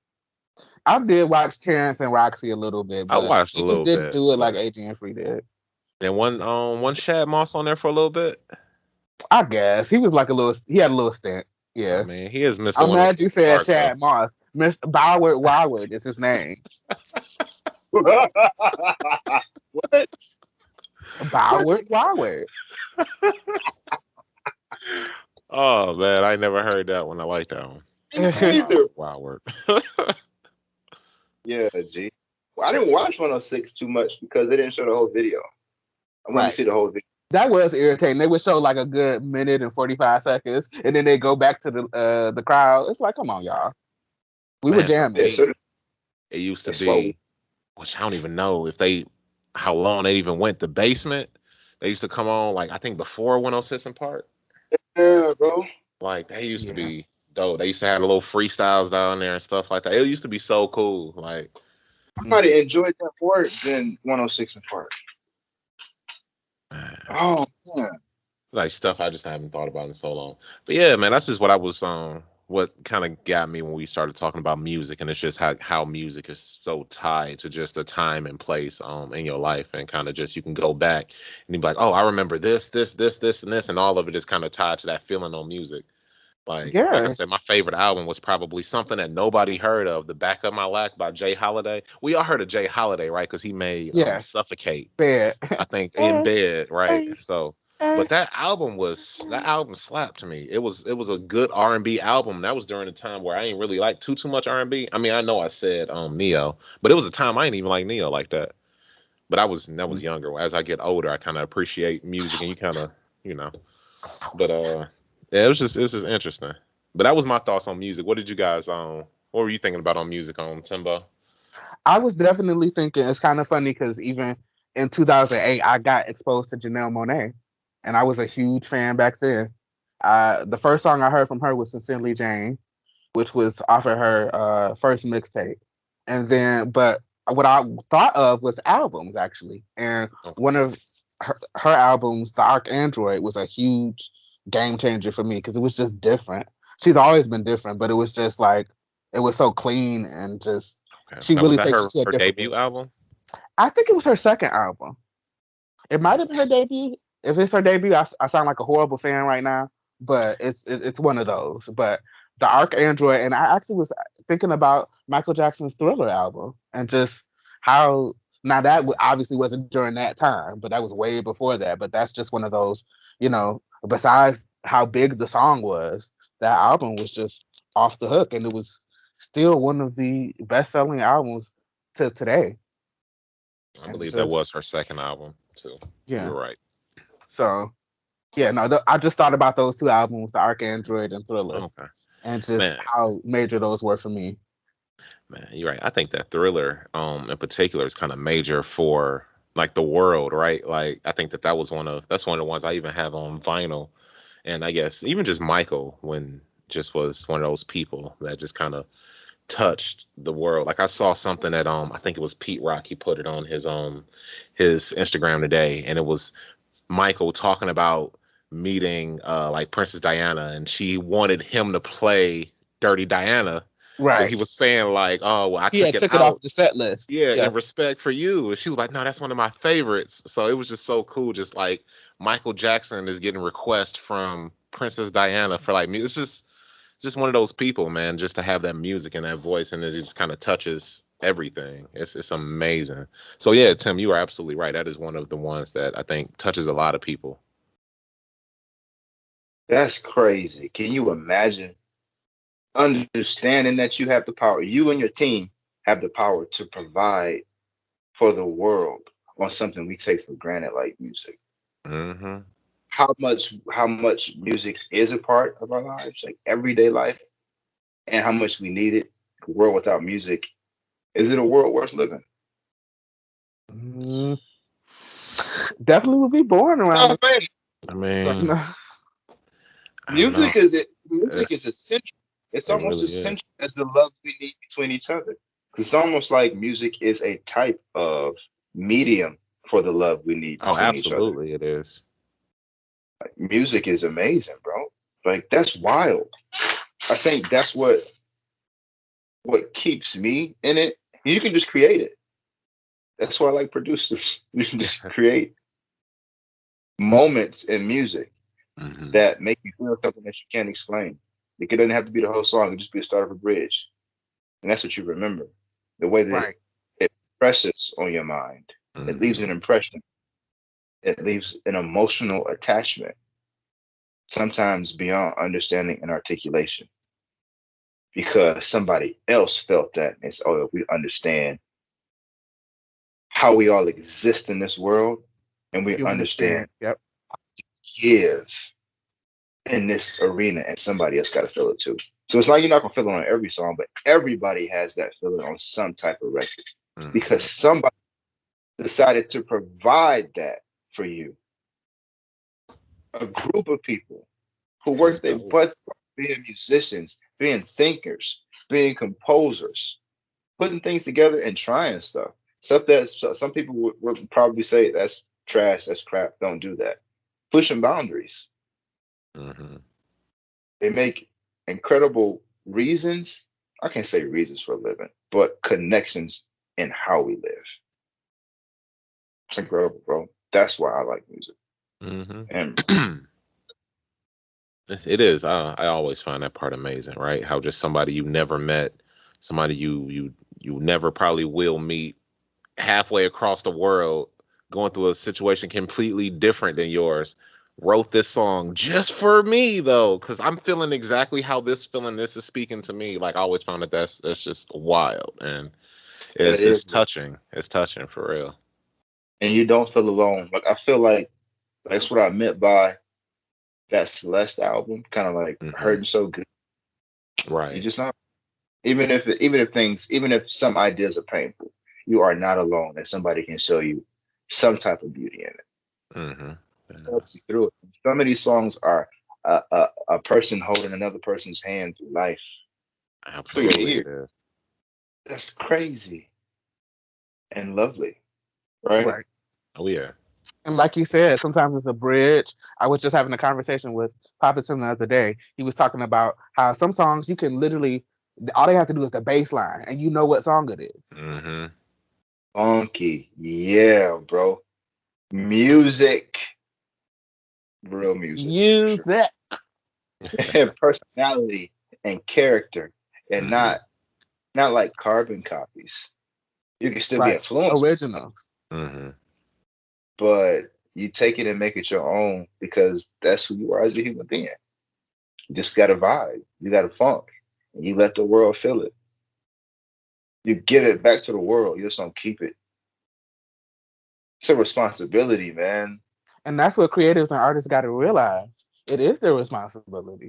I did watch Terrence and Roxy a little bit, I but watched a he just little didn't bit, do it like but AJ and Free did. then one Shad Moss on there for a little bit. I guess he was like he had a little stint. I Yeah. mean, he is Mr. I'm mad 106 you and said Park though. Shad Moss. Mr. Byward is his name. What? Byward Wyward. Oh man, I never heard that one. I like that one. Me neither. Wow, word. Yeah, G. Well, I didn't watch 106 too much because they didn't show the whole video. I wanted to Right. see the whole video. That was irritating. They would show like a good minute and 45 seconds, and then they go back to the crowd. It's like, come on, y'all. We were Man, for jamming. Yeah, me, so it used to they slow. be, which I don't even know if they, how long they even went. The basement, they used to come on like I think before 106 and Park. Yeah, bro. Like they used to Yeah. be dope. They used to have little freestyles down there and stuff like that. It used to be so cool. Like, I might have Mhm. enjoyed that more than 106 in Park. Oh man. like stuff I just haven't thought about in so long. But yeah, man, that's just what I was what kind of got me when we started talking about music, and it's just how music is so tied to just a time and place in your life, and kind of just you can go back and you be like, oh, I remember this and this, and all of it is kind of tied to that feeling on music. Like I Yeah. said, my favorite album was probably something that nobody heard of, "The Back of My Lack" by Jay Holiday. We all heard of Jay Holiday, right? Because he made Yes. "Suffocate." Bad. I think in Eh, bed, right? eh, So, eh. but that album slapped to me. It was a good R&B album. That was during a time where I ain't really like too much R&B. I mean, I know I said Neo, but it was a time I ain't even like Neo like that. But I was younger. As I get older, I kind of appreciate music, and you kind of, you know. But Close. yeah, it was just interesting. But that was my thoughts on music. What did you guys What were you thinking about on music on Timbo? I was definitely thinking it's kind of funny because even in 2008, I got exposed to Janelle Monáe, and I was a huge fan back then. The first song I heard from her was "Sincerely Jane," which was off of her first mixtape. And then, but what I thought of was albums actually. And Okay. one of her albums, The Archandroid, was a huge game changer for me because it was just different. She's always been different, but it was just like, it was so clean and just, Okay. she Now was really that takes you her to a her different debut level. album? I think it was her second album. It might have been her debut. If it's her debut, I sound like a horrible fan right now, but it's one of those. But the Archandroid, and I actually was thinking about Michael Jackson's Thriller album and just how, now that obviously wasn't during that time, but that was way before that. But that's just one of those, besides how big the song was, that album was just off the hook, and it was still one of the best-selling albums to today. I And believe that just, was her second album too. yeah. You're right. So yeah, no, I just thought about those two albums, The Archandroid and Thriller, Okay. and just Man, how major those were for me. man, you're right. I think that Thriller, in particular, is kind of major for like the world, right? Like I think that's one of the ones I even have on vinyl, and I guess even just Michael, when just was one of those people that just kind of touched the world. Like I saw something that I think it was Pete Rock. He put it on his Instagram today, and it was Michael talking about meeting like Princess Diana, and she wanted him to play Dirty Diana because he Right. was saying like, oh, well, I He took had it took it out, off the set list. yeah, Yeah. in respect for you. And she was like, no, that's one of my favorites. So it was just so cool, just like Michael Jackson is getting requests from Princess Diana for like music. It's just one of those people, man, just to have that music and that voice, and it just kind of touches everything. It's amazing. So yeah, Tim, you are absolutely right. That is one of the ones that I think touches a lot of people. That's crazy. Can you imagine understanding that you have the power? You and your team have the power to provide for the world on something we take for granted, like music. Hmm. How much music is a part of our lives, like everyday life, and how much we need it. A world without music, is it a world worth living? Mm, definitely would be born around No, this. man. I So, mean, no. I don't know. Music is It's, essential. It's it almost really is. essential as the love we need between each other. It's almost like music is a type of medium for the love we need Oh, between each other. absolutely, it is. Music is amazing, bro. Like that's wild. I think that's what keeps me in it. You can just create it. That's why I like producers. You can just create moments in music Hmm. that make you feel something that you can't explain. Like, it doesn't have to be the whole song. It can just be the start of a bridge, and that's what you remember. The way that Right. it presses on your mind, it leaves Hmm. an impression. It leaves an emotional attachment, sometimes beyond understanding and articulation, because somebody else felt that. And it's, oh, we understand how we all exist in this world, and we Human understand experience. Yep. give in this arena, and somebody else got to feel it too. So it's like you're not gonna feel it on every song, but everybody has that feeling on some type of record because Hmm. somebody decided to provide that for you. A group of people who That's work their dope. butts off, being musicians, being thinkers, being composers, putting things together and trying stuff. Stuff that some people would probably say that's trash, that's crap, don't do that. Pushing boundaries. Hmm. They make incredible reasons. I can't say reasons for living, but connections in how we live. It's incredible, bro. That's why I like music. Hmm. And It is. I always find that part amazing, right? How just somebody you never met, somebody you never probably will meet, halfway across the world, going through a situation completely different than yours, wrote this song just for me though, because I'm feeling exactly how this is speaking to me. Like I always found that that's just wild, and that it's is, touching. It's touching for real. and you don't feel alone. Like I feel like that's what I meant by that Celeste album, kind of like Hmm. hurting so good. You Right. just not, even if some ideas are painful, you are not alone, and somebody can show you some type of beauty in it. Hmm. Help you through it. Some of these songs are a person holding another person's hand through life, through your Absolutely, ear. it is. That's crazy and lovely, right? Right. Oh yeah. And like you said, sometimes it's a bridge. I was just having a conversation with Papa Tim the other day. He was talking about how some songs you can literally, all they have to do is the bass line and you know what song it is. Hmm. Funky, yeah, bro. Music, real music, for sure. Use it. And personality and character, and Hmm. not like carbon copies. You can still be Right. influenced, Originals. Hmm. but you take it and make it your own because that's who you are as a human being. You just got a vibe, you got a funk, and you let the world feel it. You give it back to the world. You just don't keep it. It's a responsibility, man. And that's what creatives and artists got to realize. It is their responsibility.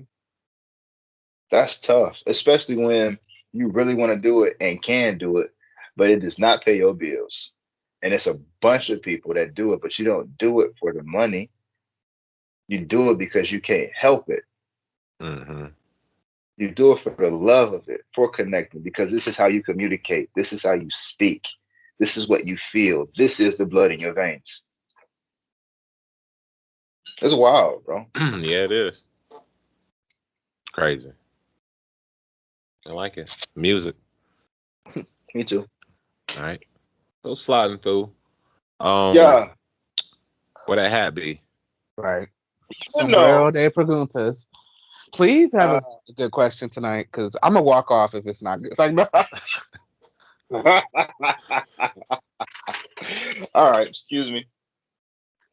That's tough, especially when you really want to do it and can do it, but it does not pay your bills. And it's a bunch of people that do it, but you don't do it for the money. You do it because you can't help it. Hmm. You do it for the love of it, for connecting, because this is how you communicate. This is how you speak. This is what you feel. This is the blood in your veins. It's wild, bro. Yeah, it is crazy. I like it. Music. Me too. All right. So sliding through. Um, Yeah, where that hat be? Right. you know. Sombrero de preguntas. Please have Uh, a good question tonight, because I'm gonna walk off if it's not good. It's like no. all right, excuse me.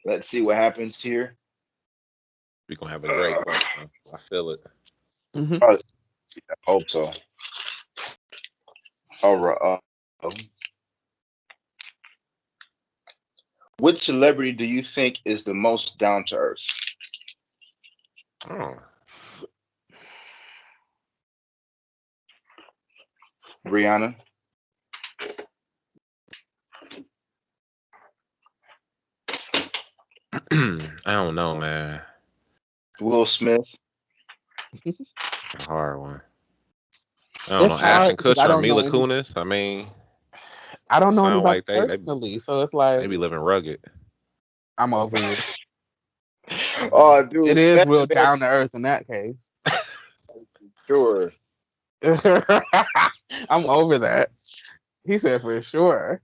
Let's see what happens here. We gonna have a great question. I feel it. Mhm. I hope so. All right. Which celebrity do you think is the most down to earth? Oh. Rihanna, I don't know, man. Will Smith, A hard one. I don't It's know. Ashton hard because I Kutcher or don't know Mila any. Kunis. I mean, I don't know sound anybody like personally, so it's like they be living rugged. I'm over you. oh, It dude, is that real man, down to earth in that case. sure. I'm over that. He said for sure.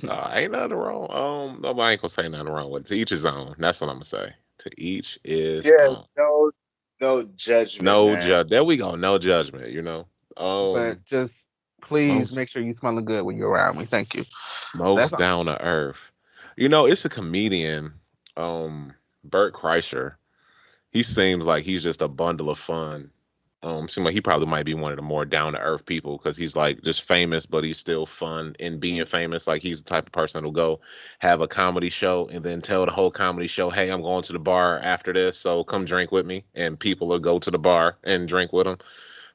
Ain't nothing wrong. Nobody ain't gonna say nothing wrong with it. To each his own. That's what I'm gonna say. To each is Yeah, own. no judgment, No man. judge. There we go. No judgment. You know. But just please Most make sure you smelling good when you're around me. Thank you. That's most all. down to earth. You know, it's a comedian. Bert Kreischer. He seems like he's just a bundle of fun. Seems like he probably might be one of the more down to earth people because he's like just famous, but he's still fun in being famous. Like he's the type of person who'll go have a comedy show and then tell the whole comedy show, "Hey, I'm going to the bar after this, so come drink with me." And people will go to the bar and drink with him.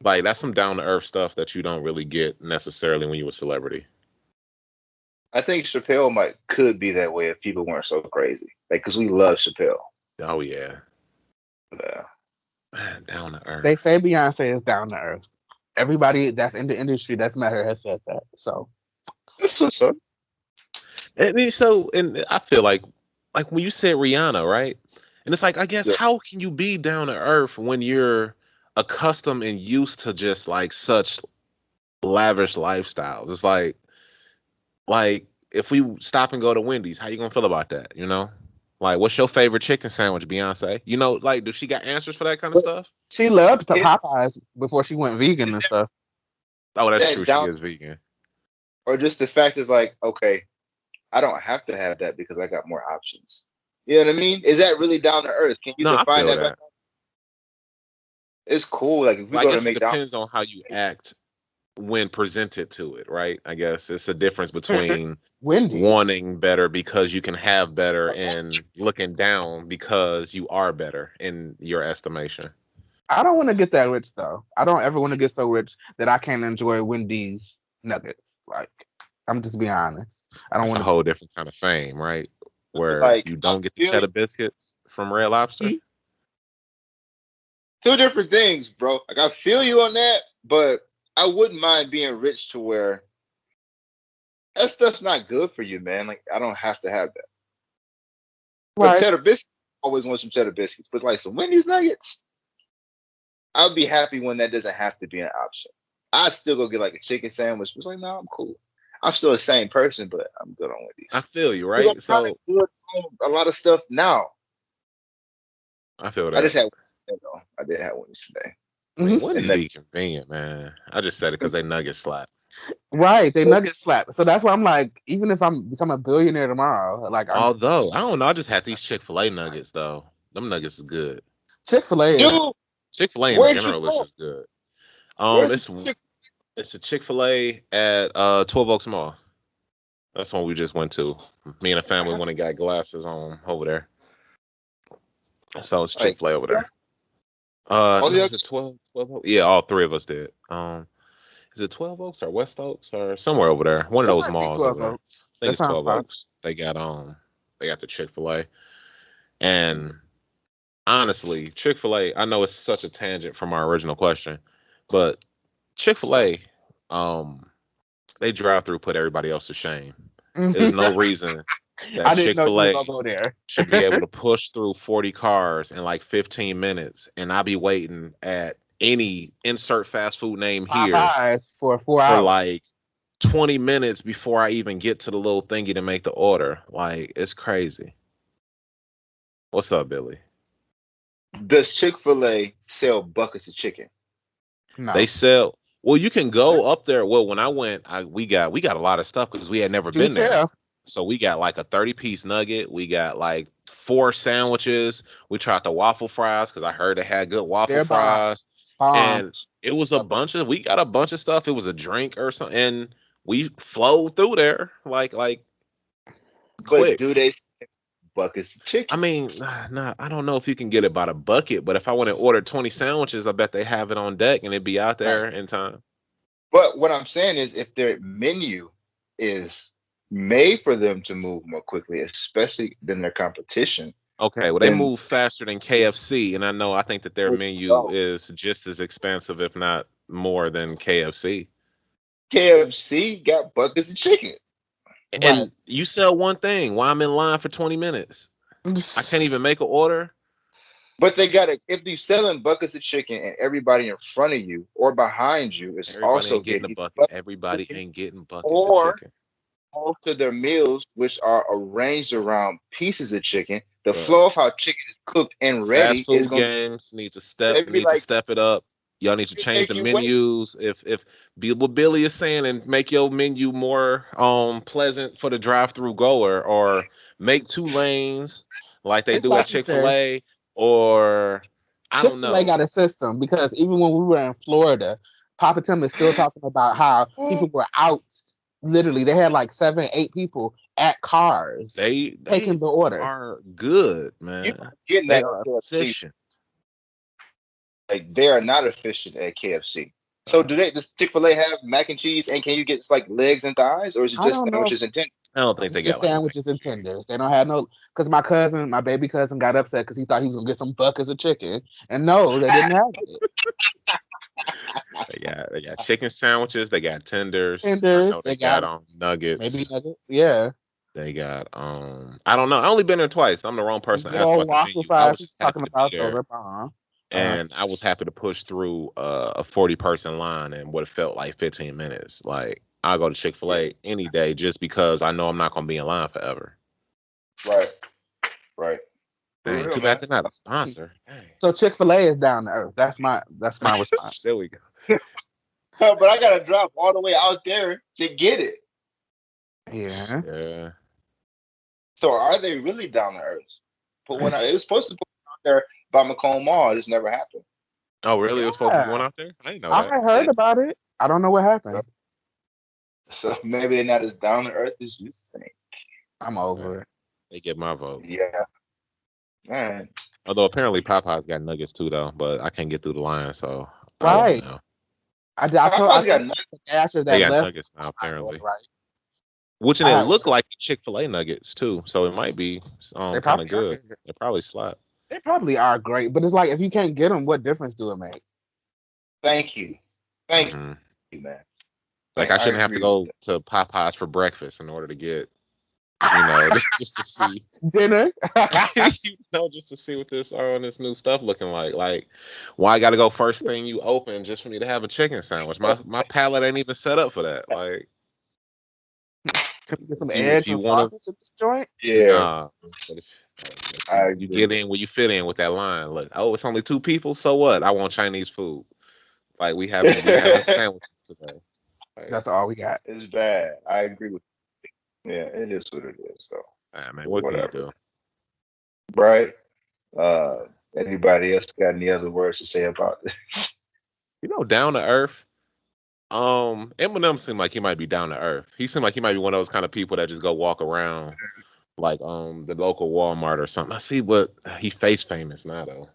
Like that's some down to earth stuff that you don't really get necessarily when you're a celebrity. I think Chappelle might could be that way if people weren't so crazy. Like, cause we love Chappelle. Oh yeah, Yeah, man, down to They earth. say Beyonce is down to earth. Everybody that's in the industry that's met her has said that. So that's what's up. And I feel like when you said Rihanna, right? And it's like, I guess, Yeah. how can you be down to earth when you're accustomed and used to just like such lavish lifestyles? It's like if we stop and go to Wendy's, how you gonna feel about that? You know, like what's your favorite chicken sandwich, Beyonce? You know, like does she got answers for that kind of but stuff? she loved Is, Popeyes before she went vegan is and stuff. Oh, that's that true. She down, is vegan. or just the fact is like, okay, I don't have to have that because I got more options. You know what I mean? Is that really down to earth? Can you No, I define feel that? that. It's cool. Like if we Well, I go to guess it McDonald's, depends on how you act when presented to it, right? I guess it's a difference between Wendy's. wanting better because you can have better and looking down because you are better in your estimation. I don't want to get that rich though. I don't ever want to get so rich that I can't enjoy Wendy's nuggets. Like, I'm just being honest. I don't That's a want whole different kind of fame, right? Where like you I don't get the feel cheddar biscuits from Red Lobster. to. two different things, bro. Like I feel you on that, but I wouldn't mind being rich to where that stuff's not good for you, man. Like I don't have to have that. But Right. cheddar biscuits, always want some cheddar biscuits. But like some Wendy's nuggets, I'll be happy when that doesn't have to be an option. I'd still go get like a chicken sandwich. It's like, no, I'm cool. I'm still the same person, but I'm good on I Wendy's. feel you, Because right? I'm kind So of good on a lot of stuff now. I feel I just that. had, though. I did have Wendy's today. I mean, And Wendy's that, be convenient, man. I just said it because they nuggets slap. Right. They nugget slap. So that's why I'm like, even if I'm become a billionaire tomorrow, like I'm still Although I don't know, I just had these Chick-fil-A nuggets though. Them nuggets is good. Chick-fil-A is dude, Chick-fil-A in where'd you general is go? just good. Where's the It's chick? it's a Chick-fil-A at 12 Oaks Mall. That's one we just went to. Me and the family went and got glasses on over there. So it's Like, Chick-fil-A over yeah, there. all the No, other is it 12 Oaks? Yeah, all three of us did. Is it 12 Oaks or West Oaks or somewhere over there? One of it those might be malls over 12 there. I votes. think That it's sounds 12 possible. Oaks. They got the Chick-fil-A. And honestly, Chick-fil-A, I know it's such a tangent from our original question, but Chick-fil-A, um, they drive through put everybody else to shame. There's no reason that I didn't know you were Chick-fil-A gonna go there. should be able to push through 40 cars in like 15 minutes and I be waiting at any insert fast food name here Popeyes for four for hours. like 20 minutes before I even get to the little thingy to make the order. Like, it's crazy. What's up, Billy? Does Chick-fil-A sell buckets of chicken? They No, sell. Well, you can go up there. Well, when I went, we got a lot of stuff because we had never do been there. tell. So we got like a 30-piece nugget. We got like four sandwiches. We tried the waffle fries because I heard they had good waffle They're bomb, fries. bomb. And it was a bunch of we got a bunch of stuff. It was a drink or something, and we flowed through there like But quick. do they sell buckets of I chicken? mean, nah, I don't know if you can get it by the bucket, but if I want to order 20 sandwiches, I bet they have it on deck and it'd be out Right. there in time. But what I'm saying is, if their menu is made for them to move more quickly, especially than their competition, Okay, well they then move faster than KFC, and I think that their menu oh, is just as expansive, if not more, than KFC. KFC got buckets of chicken. Right. And you sell one thing, why I'm in line for 20 minutes? I can't even make an order. But they got to, if you're selling buckets of chicken and everybody in front of you or behind you is Everybody also ain't getting a getting bucket. buckets of Everybody chicken, ain't getting buckets of or chicken. most of their meals, which are arranged around pieces of chicken, the But flow of how chicken is cooked and fast ready is food going games to be need to like, step it up. Y'all need to it change make the you wait. menus. If be what Billy is saying and make your menu more pleasant for the drive through goer, or make two lanes like they It's do at like you said. Chick-fil-A, or I Chick don't Fil A know. got a system because even when we were in Florida, Papa Tim is still talking about how people were out. Literally, they had like 7, 8 people at cars They taking the order. are good, You're man. not getting They that at are KFC. efficient. Like they are not efficient at KFC. So do they? Does Chick-fil-A have mac and cheese? And can you get like legs and thighs, or is it I just don't know. sandwiches and tenders? I don't think It's they got just like mac sandwiches and and cheese. tenders. They don't have no. Because my cousin, my baby cousin, got upset because he thought he was gonna get some buckets of chicken, and no, they didn't have it. They got chicken sandwiches. They got tenders. I Tenders, know they they got got maybe nuggets. nuggets. Yeah, They got I don't know. I only been there twice. I'm the wrong and person to good ask old about the waffle menu. I fries. was He's just happy talking to be about those there, are bomb. Uh, and I was happy to push through a 40-person line in what felt like 15 minutes. Like I'll go to Yeah, Chick-fil-A any day just because I know I'm not gonna be in line forever. right, right. For Dang, real, too bad man. they're not a sponsor. Dang. so Chick Fil A is down to earth. That's my response. There we go. But I gotta drive all the way out there to get it. Yeah. Yeah. So are they really down to earth? But when it was supposed to put out there by Macomb Mall, it just never happened. Oh, really? It was supposed to be Yeah, one out there? I didn't know I that. had heard Yeah. about it. I don't know what So, happened. so maybe they're not as down to earth as you think. I'm Man, over it. they get my vote. Yeah. All right. Although apparently Popeyes got nuggets too, though. But I can't get through the line, so I wouldn't Right. know. I Papa's got told nothing. the dasher They that got left nuggets now, Popeyes order apparently. right. Which and I it had looked ordered. like Chick-fil-A nuggets too, so it might be They kind of probably are good. good. They probably slap. They probably are great, but it's like if you can't get them, what difference do it make? Thank you. Thank Hmm. you, man. Like I I shouldn't have to agree with go that. to Popeyes for breakfast in order to get, just to see, Dinner. just to see what this new stuff looking like. Like, why I got to go first thing you open just for me to have a chicken sandwich? My palate ain't even set up for that. Like, Can we get some if eggs you and want to, sausage at this joint? Yeah, nah. But if I you agree. get in where you fit in with that line, look, oh, it's only two people, so what? I want Chinese food. Like we having sandwiches today. Like, That's all we got. It's bad. I agree with Yeah, it is what it is, though. ah, man, what can you Whatever. do? Right? Uh Anybody else got any other words to say about this? Down to earth. Eminem seemed like he might be down to earth. He seemed like he might be one of those kind of people that just go walk around like the local Walmart or something. I see, but he face famous now though.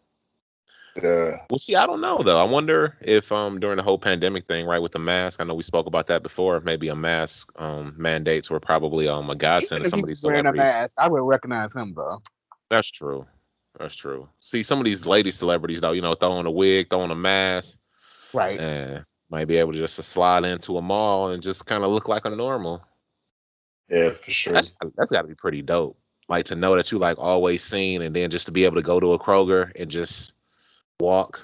Uh, Well, see, I don't know though. I wonder if during the whole pandemic thing, right, with the mask. I know we spoke about that before. Maybe a mask mandates were probably a godsend Even to if he some of was these wearing a celebrities. mask, I would recognize him though. That's true. That's true. See, some of these lady celebrities though, throwing a wig, throwing a mask, Right. and might be able to just to slide into a mall and just kind of look like a normal. Yeah, for sure. That's got to be pretty dope. Like to know that you like always seen, and then just to be able to go to a Kroger and just walk.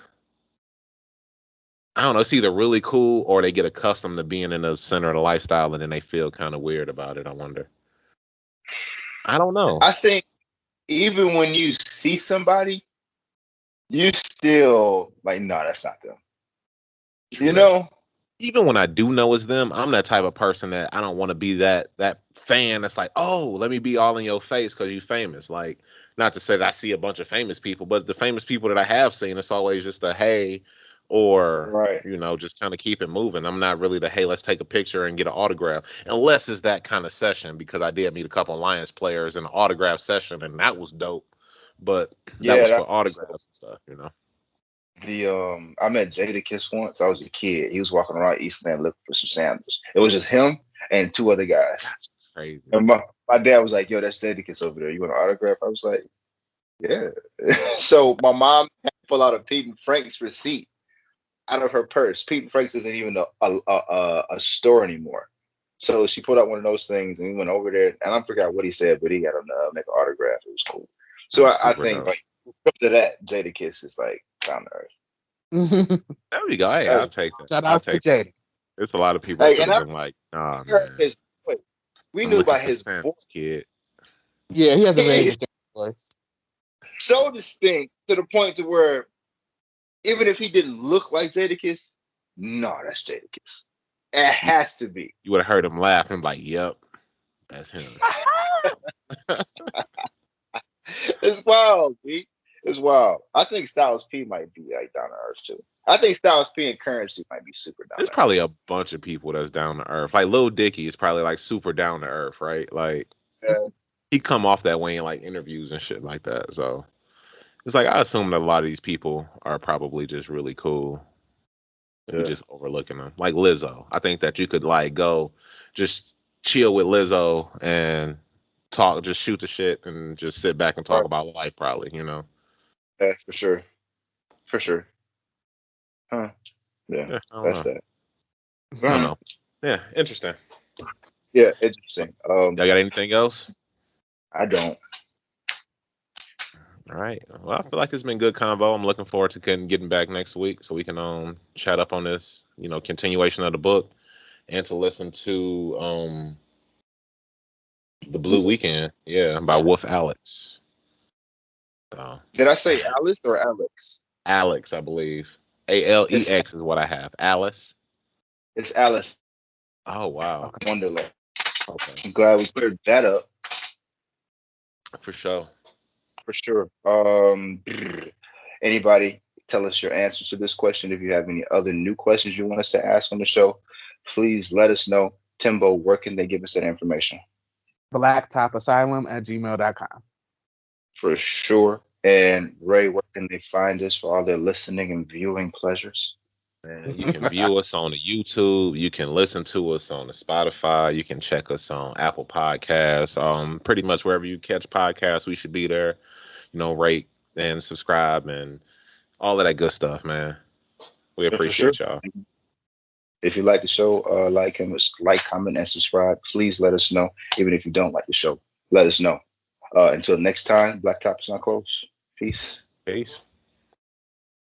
I don't know. It's either really cool or they get accustomed to being in the center of the lifestyle, and then they feel kind of weird about it. I wonder. I don't know. I think even when you see somebody, you still like, no, that's not them. You True. know? Even when I do know it's them, I'm that type of person that I don't want to be that fan that's like, oh, let me be all in your face because you famous. Like, not to say that I see a bunch of famous people, but the famous people that I have seen, it's always just a hey, or Right. just kind of keep it moving. I'm not really the hey, let's take a picture and get an autograph, unless it's that kind of session because I did meet a couple of Lions players in an autograph session and that was dope. But that Yeah, was that for was so. autographs and stuff. I met Jadakiss once. I was a kid. He was walking around Eastland looking for some sandals. It was just him and two other guys. That's crazy. And my dad was like, "Yo, that's Jadakiss over there. You want an autograph?" I was like, "Yeah." So my mom had to pull out a Pete and Frank's receipt out of her purse. Pete and Frank's isn't even a store anymore. So she pulled out one of those things, and we went over there. And I forgot what he said, but he got him to make an autograph. It was cool. So That's I super think dope. like because of that, Jadakiss is like down to earth. There we go. Hey, I'll That's take that. Shout I'll outs to take that. Jada. It's a lot of people that like, could and have I been like, "Oh heard man, his voice. We I'm knew looking by for his voice. samples, kid." Yeah, he has a very He's distinct voice. so distinct to the point to where even if he didn't look like Jadakiss, no, that's Jadakiss. It You, has to be. you would have heard him laugh and like, "Yep, that's him." It's wild, B. It's wild. I think Styles P might be like down to earth too. I think Styles P and Currency might be super down There's to earth. probably a bunch of people that's down to earth. Like Lil Dicky is probably like super down to earth, right? Like Yeah, he come off that way in like interviews and shit like that. So it's like I assume that a lot of these people are probably just really cool. We yeah. just overlooking them. Like Lizzo. I think that you could like go just chill with Lizzo and talk, just shoot the shit and just sit back and talk Right. about life probably. Yeah, for sure. For sure. Huh. Yeah, Yeah, I don't that's know. that. I don't Uh, know. Yeah, interesting. yeah, So, interesting. y'all got anything else? I don't. All right. Well, I feel like it's been good convo. I'm looking forward to getting back next week so we can chat up on this, continuation of the book and to listen to The Blue Weekend, yeah, by Wolf Alex. So, Did I say Alice or Alex? Alex, I believe. Alex is what I have. Alice. It's Alice Oh wow. Okay. Wonderland. Okay. I'm glad we cleared that up For sure. for sure. Anybody tell us your answer to this question? If you have any other new questions you want us to ask on the show, please let us know. Timbo, where can they give us that information? blacktopasylum@gmail.com. For sure. And Ray, where can they find us for all their listening and viewing pleasures? And you can view us on the YouTube. You can listen to us on the Spotify. You can check us on Apple Podcasts. Pretty much wherever you catch podcasts, we should be there. Rate and subscribe and all of that good stuff, man. We Yeah, for sure. appreciate y'all. If you like the show, like, comment, and subscribe. Please let us know. Even if you don't like the show, let us know. Until next time, Black Top is not closed. Peace. Peace.